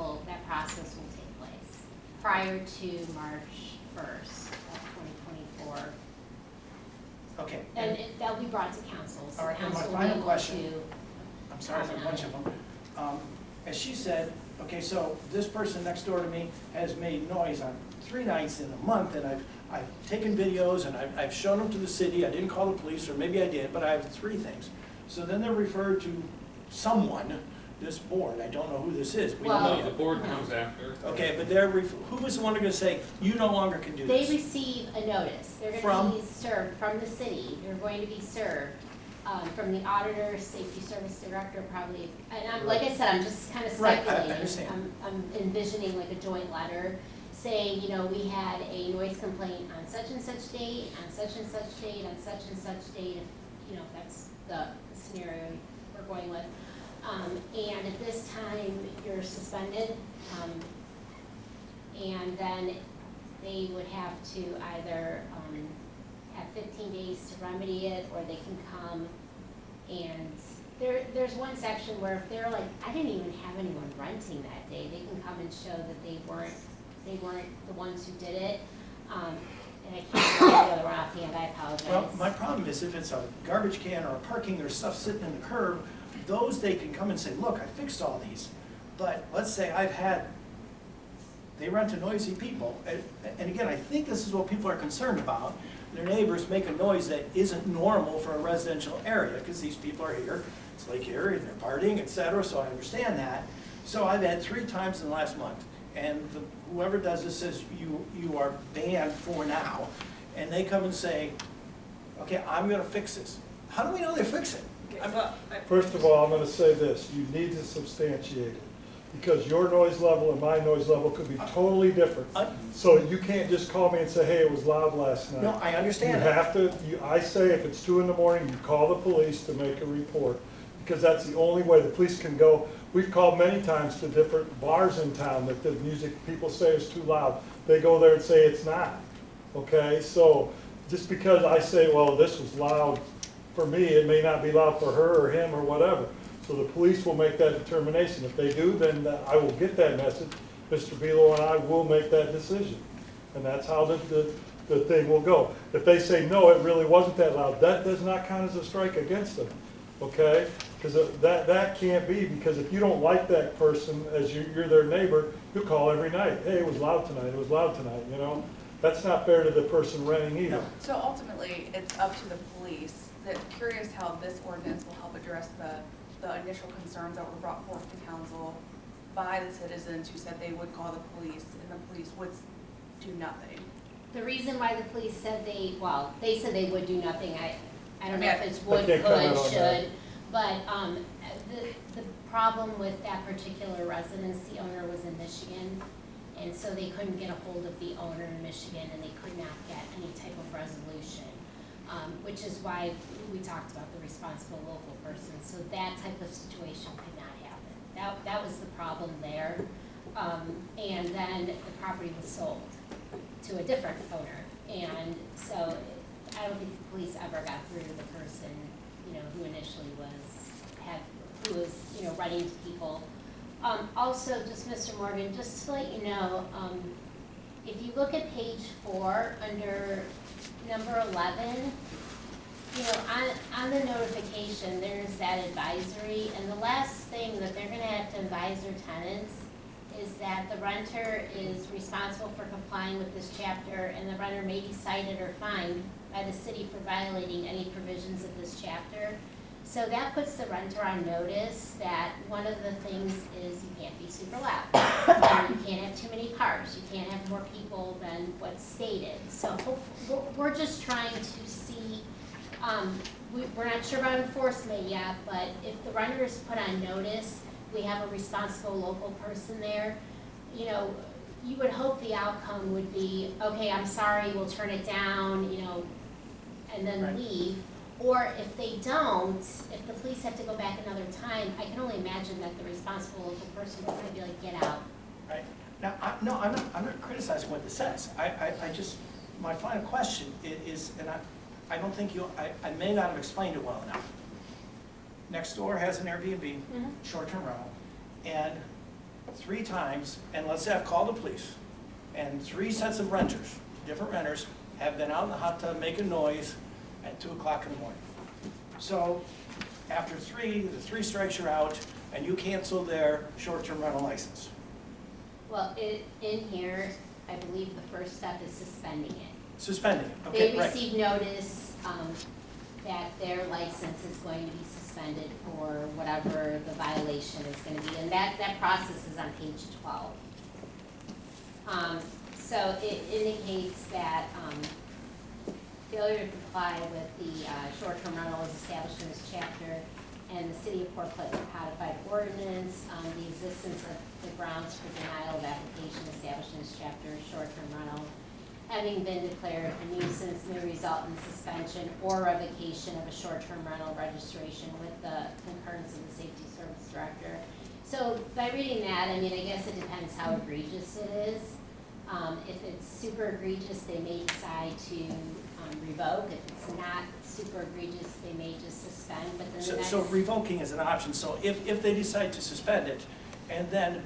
process will take place prior to March 1st of 2024. Okay. And that'll be brought to council, so All right, and my council will final be able question. to. I'm sorry for a bunch of them. As she said, okay, so this person next door to me has made noise on 3 nights in a month, and I've taken videos and I've shown them to the city. I didn't call the police, or maybe I did, but I have 3 things. So then they're referred to someone, this board. I don't know who this is. We don't know No, the yet. board comes after. Okay, but who is the one going to say, you no longer can do They this? receive a notice, they're gonna be served from the city, they're going to be served, from the auditor, safety service director, probably, and like I said, I'm just kind of Right, I speculating. understand. I'm envisioning like a joint letter, saying, you know, we had a noise complaint on such and such date, on such and such date, on such and such date, if, you know, if that's the scenario we're going with. And at this time, you're suspended, and then they would have to either, have 15 days to remedy it, or they can come and there's one section where if they're like, I didn't even have anyone renting that day, they can come and show that they weren't the ones who did it. And I can't remember the other one offhand, I apologize. Well, my problem is if it's a garbage can or a parking or stuff sitting in the curb, those they can come and say, look, I fixed all these. But let's say they rent to noisy people, and again, I think this is what people are concerned about. Their neighbors make a noise that isn't normal for a residential area, because these people are here, it's Lake Erie, and they're partying, et cetera, so I understand that. So I've had 3 times in the last month, and whoever does this says, you are banned for now, and they come and say, okay, I'm gonna fix this. How do we know they fix it? First of all, I'm gonna say this, you need to substantiate it, because your noise level and my noise level could be totally different. So you can't just call me and say, hey, it was loud last night. No, I understand You that. have to, I say if it's 2 in the morning, you call the police to make a report, because that's the only way the police can go. We've called many times to different bars in town that the music people say is too loud. They go there and say it's not, okay? So just because I say, well, this was loud for me, it may not be loud for her or him or whatever. So the police will make that determination. If they do, then I will get that message. Mr. Belo and I will make that decision. And that's how the thing will go. If they say, no, it really wasn't that loud, that does not count as a strike against them, okay? Because that can't be, because if you don't like that person as you're their neighbor, you'll call every night. Hey, it was loud tonight, it was loud tonight, you know? That's not fair to the person renting either. So ultimately, it's up to the police. Curious how this ordinance will help address the initial concerns that were brought forth to council by the citizens who said they would call the police, and the police would do nothing. The reason why the police said they said they would do nothing, I don't know if it's I would, can't comment could, on should, but the problem with that particular residence, the owner was in Michigan, and so they couldn't get a hold of the owner in Michigan, and they could not get any type of resolution. Which is why we talked about the responsible local person, so that type of situation could not happen. That was the problem there, and then the property was sold to a different owner, and so I don't think the police ever got through to the person, you know, who initially was writing to people. Also, just Mr. Morgan, just to let you know, if you look at page 4 under number 11, you know, on the notification, there's that advisory, and the last thing that they're gonna have to advise their tenants is that the renter is responsible for complying with this chapter, and the renter may be cited or fined by the city for violating any provisions of this chapter. So that puts the renter on notice that one of the things is you can't be super loud. You can't have too many cars. You can't have more people than what's stated. So we're just trying to see, we're not sure about enforcement yet, but if the renter is put on notice, we have a responsible local person there, you know, you would hope the outcome would be, okay, I'm sorry, we'll turn it down, you know, and then leave. Or if they don't, if the police have to go back another time, I can only imagine that the responsible local person is gonna be like, get out. Right. Now, I'm not criticizing what this says. I just, my final question is, and I don't think I may not have explained it well enough. Next door has an Airbnb, short-term rental, and 3 times, and let's say I've called the police, and 3 sets of renters, different renters, have been out in the hot tub making noise at 2 o'clock in the morning. So after the 3 strikes are out, and you cancel their short-term rental license. Well, in here, I believe the first step is suspending it. Suspending it, okay, They right. receive notice that their license is going to be suspended for whatever the violation is gonna be, and that process is on page 12. So it indicates that failure to comply with the short-term rental as established in this chapter and the City of Port Clinton codified ordinance, the existence of the grounds for denial of application established in this chapter, short-term rental, having been declared a nuisance may result in suspension or revocation of a short-term rental registration with the concurrence of the Safety Service Director. So by reading that, I mean, I guess it depends how egregious it is. If it's super egregious, they may decide to revoke. If it's not super egregious, they may just suspend, but then the next. So revoking is an option, so if they decide to suspend it, and then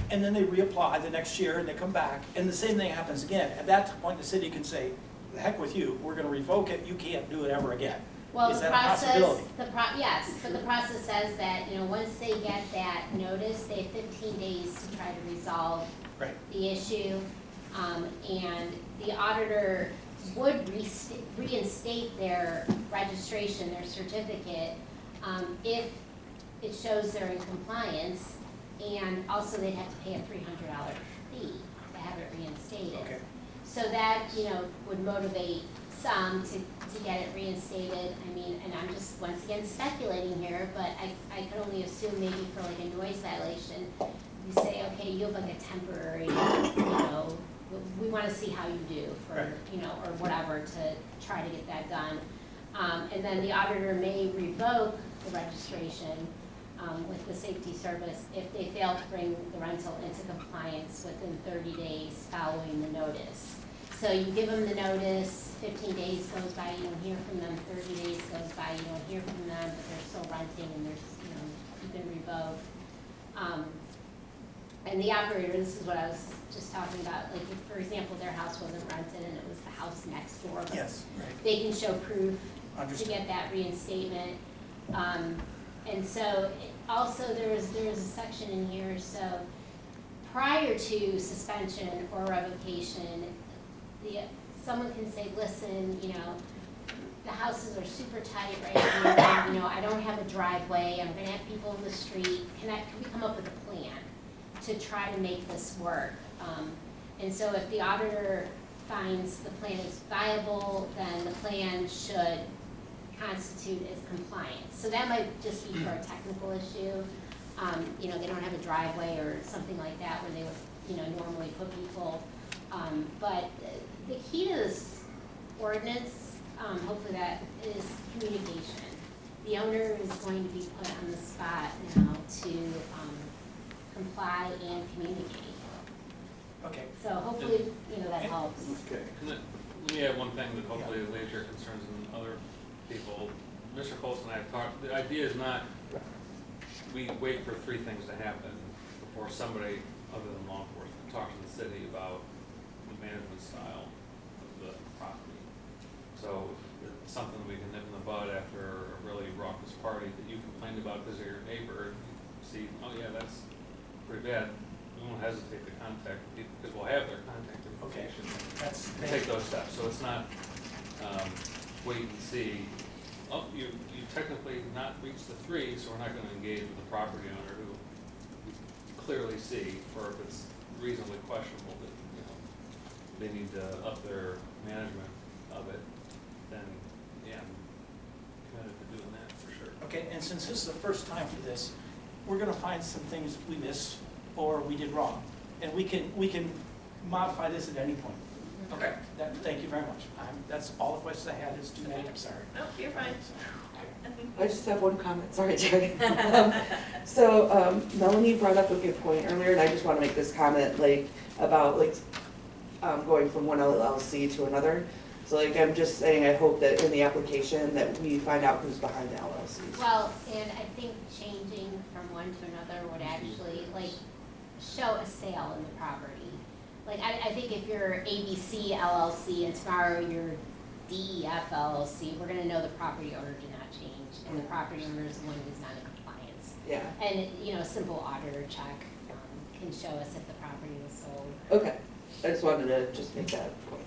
they reapply the next year, and they come back, and the same thing happens again, at that point, the city can say, the heck with you, we're gonna revoke it, you can't do it ever again. Well, Is the that a process, possibility? yes, but the process says that, you know, once they get that notice, they have 15 days to try to resolve Right. the issue. And the auditor would reinstate their registration, their certificate, if it shows they're in compliance, and also they'd have to pay a $300 fee to have it reinstated. Okay. So that, you know, would motivate some to get it reinstated. I mean, and I'm just, once again, speculating here, but I could only assume maybe for like a noise violation, you say, okay, you have like a temporary, you know, we want to see how you do for, Right. you know, or whatever to try to get that done. And then the auditor may revoke the registration with the safety service if they fail to bring the rental into compliance within 30 days following the notice. So you give them the notice, 15 days goes by, you don't hear from them, 30 days goes by, you don't hear from them, but they're still renting and there's, you know, you've been revoked. And the operator, this is what I was just talking about, like if, for example, their house wasn't rented and it was the house next door, but Yes, right. they can show proof to Understood. get that reinstatement. And so also there is a section in here, so prior to suspension or revocation, someone can say, listen, you know, the houses are super tight right now, you know, I don't have a driveway, I'm gonna have people in the street, can we come up with a plan to try to make this work? And so if the auditor finds the plan is viable, then the plan should constitute as compliance. So that might just be for a technical issue. You know, they don't have a driveway or something like that where they would, you know, normally put people. But the key to this ordinance, hopefully that is communication. The owner is going to be put on the spot now to comply and communicate. Okay. So hopefully, you know, that helps. Okay. Let me add one thing that hopefully allays your concerns and other people. Mr. Colson and I have talked, the idea is not, we wait for three things to happen before somebody other than law enforcement talks to the city about the management style of the property. So if it's something we can nip in the bud after a really raucous party that you complained about because of your neighbor, you see, oh yeah, that's pretty bad. We won't hesitate to contact people because we'll have their contact information. That's, And take those steps. So it's not wait and see. Oh, you technically not reached the three, so we're not going to engage with the property owner who we clearly see, or if it's reasonably questionable that, you know, they need to up their management of it, then yeah, I'm committed to doing that for sure. okay, and since this is the first time for this, we're gonna find some things we missed or we did wrong. And we can modify this at any point. Okay, thank you very much. That's all the questions I had, it's too many, I'm sorry. No, you're fine. I just have one comment, sorry, Jerry. So Melanie brought up a good point earlier, and I just want to make this comment, like, about, like, going from one LLC to another. So, like, I'm just saying, I hope that in the application that we find out who's behind the LLCs. Well, and I think changing from one to another would actually, like, show a sale in the property. Like, I think if you're ABC LLC and tomorrow you're DEF LLC, we're gonna know the property owner did not change, and the property owner is the one who's not in compliance. Yeah. And, you know, a simple auditor check can show us if the property was sold. Okay, I just wanted to just make that point.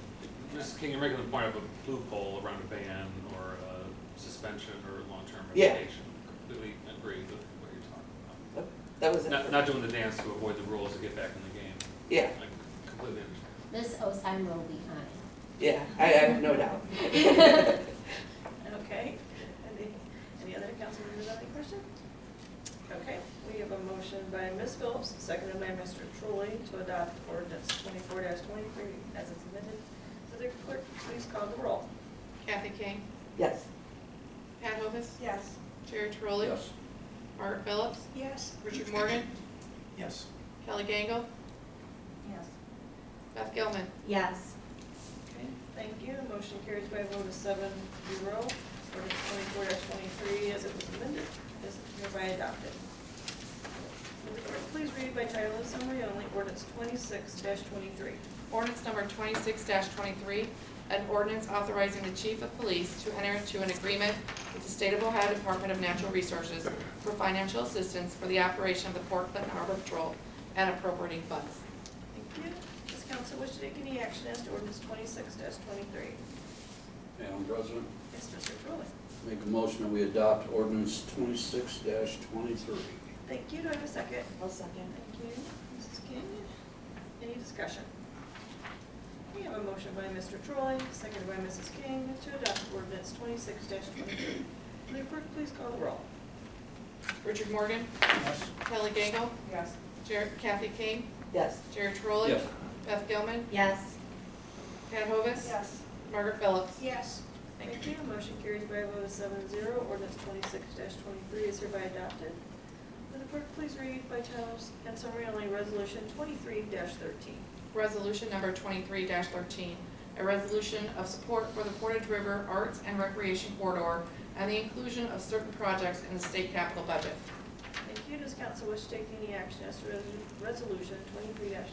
Mrs. King, you're making the point of a loophole around a ban or a suspension or long-term Yeah. revocation. Completely agree with what you're talking about. That was it. Not doing the dance to avoid the rules to get back in the game. Yeah. I completely understand. Ms. Osheim will be fine. Yeah, I have no doubt. Okay. Any other council members? discussion? Okay, we have a motion by Ms. Phillips, seconded by Mr. Trolley to adopt ordinance 24-23 as it's amended. Would the clerk please call the roll? Kathy King, Yes. Pat Hovis, Yes. Jerry Trolley, Yes. Margaret Phillips, Yes. Richard Morgan, Yes. Kelly Gangle, Yes. Beth Gilman. Yes. Okay, thank you. The motion carries by a vote of 7-0. Ordinance 24-23 as it was amended is hereby adopted. Will the clerk please read by title and summary only, ordinance 26-23. Ordinance number 26-23, an ordinance authorizing the chief of police to enter into an agreement with the State of Ohio Department of Natural Resources for financial assistance for the operation of the Port Clinton Harbor Patrol and appropriating funds. Thank you. Does council wish to take any action as to ordinance 26-23? Madam President, Yes, Mr. Trolley. make a motion that we adopt ordinance 26-23. Thank you. Do I have a second? I'll second. Thank you. Mrs. King. Any discussion? We have a motion by Mr. Trolley, seconded by Mrs. King, to adopt ordinance 26-23. Will the clerk please call the roll? Richard Morgan, Yes. Kelly Gangle, Yes. Kathy King, Yes. Jerry Trolley, Yes. Beth Gilman, Yes. Pat Hovis, Yes. Margaret Phillips. Yes. Thank you. Motion carries by a vote of 7-0. Ordinance 26-23 is hereby adopted. Will the clerk please read by title and summary only resolution 23-13? Resolution number 23-13, a resolution of support for the Portage River Arts and Recreation Corridor and the inclusion of certain projects in the state capital budget. Thank you. Does council wish to take any action as to resolution 23-13?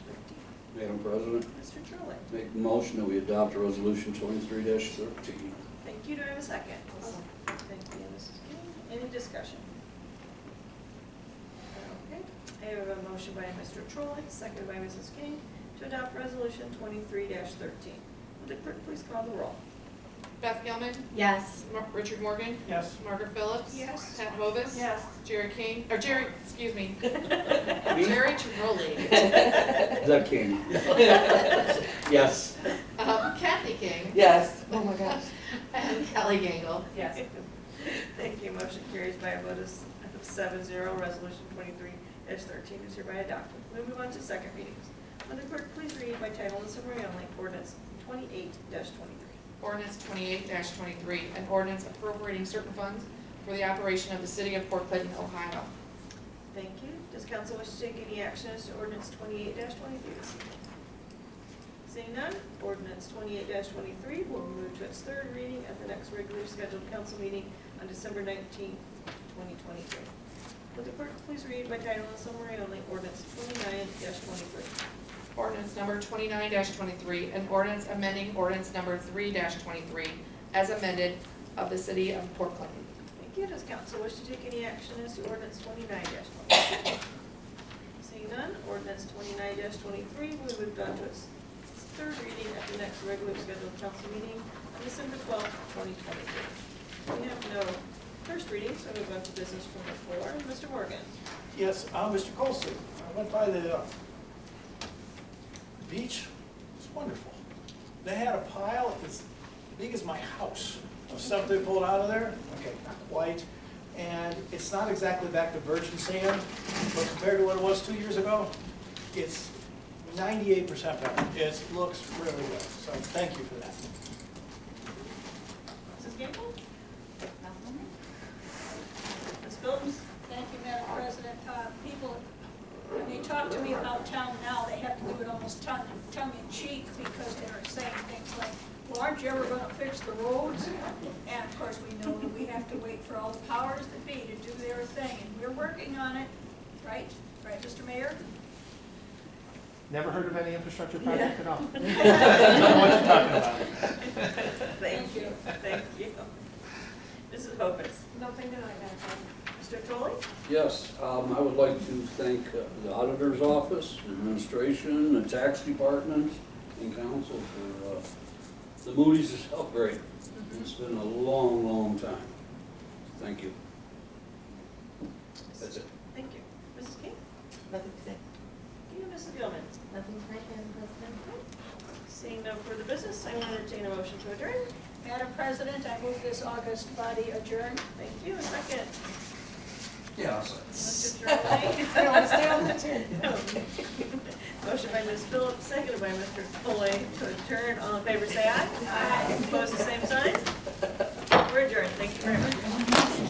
Madam President, Mr. Trolley. make a motion that we adopt resolution 23-13. Thank you. Do I have a second? Thank you, Mrs. King. Any discussion? Okay. I have a motion by Mr. Trolley, seconded by Mrs. King, to adopt resolution 23-13. Will the clerk please call the roll? Beth Gilman, Yes. Richard Morgan, Yes. Margaret Phillips. Yes. Pat Hovis. Yes. Excuse me. Jerry Trolley. The king. Yes. Kathy King. Yes. Oh my gosh. And Kelly Gangle. Yes. Thank you. Motion carries by a vote of 7-0. Resolution 23-13 is hereby adopted. We move on to second readings. Will the clerk please read by title and summary only, ordinance 28-23? Ordinance 28-23, an ordinance appropriating certain funds for the operation of the city of Port Clinton, Ohio. Thank you. Does council wish to take any action as to ordinance 28-23 this evening? Seeing none, ordinance 28-23 will move to its third reading at the next regularly scheduled council meeting on December 19th, 2023. Will the clerk please read by title and summary only, ordinance 29-23? Ordinance number 29-23, an ordinance amending ordinance number 3-23 as amended of the city of Port Clinton. Thank you. Does council wish to take any action as to ordinance 29-23? Seeing none, ordinance 29-23 will move on to its third reading at the next regularly scheduled council meeting on December 12th, 2023. We have no first reading, so we move on to business from the floor. Mr. Morgan. Yes, Mr. Colson, I went by the beach. It's wonderful. They had a pile as big as my house of stuff they pulled out of there. Okay, not quite. And it's not exactly back to virgin sand, but compared to what it was 2 years ago, it's 98% better. It looks really good. So thank you for that. Mrs. Gable? Ms. Phillips? Thank you, Madam President. People, when they talk to me about town now, they have to do it almost tongue in cheek because they're saying things like, well, aren't you ever going to fix the roads? And of course, we know that we have to wait for all the powers that be to do their thing, and we're working on it, right? Right, Mr. Mayor? Never heard of any infrastructure project at all. I don't know what you're talking about. Thank you. Thank you. Mrs. Hovis? Nothing tonight, Mr. Trolley? Yes, I would like to thank the auditor's office, the administration, the tax department, and council for, the Moody's has helped great. It's been a long, long time. Thank you. That's it. Thank you. Mrs. King? Nothing today. You, Mrs. Gilman? Nothing tonight, Madam President. Seeing no further business, I will entertain a motion to adjourn. Madam President, I move this August body adjourn. Thank you. A second. Yeah, I'll say. Mr. Chirley. I want to stay on the chair. Motion by Ms. Phillips, seconded by Mr. Foley to adjourn. All in favor, say aye. Aye. Opposed, the same sign. We're adjourned. Thank you very much.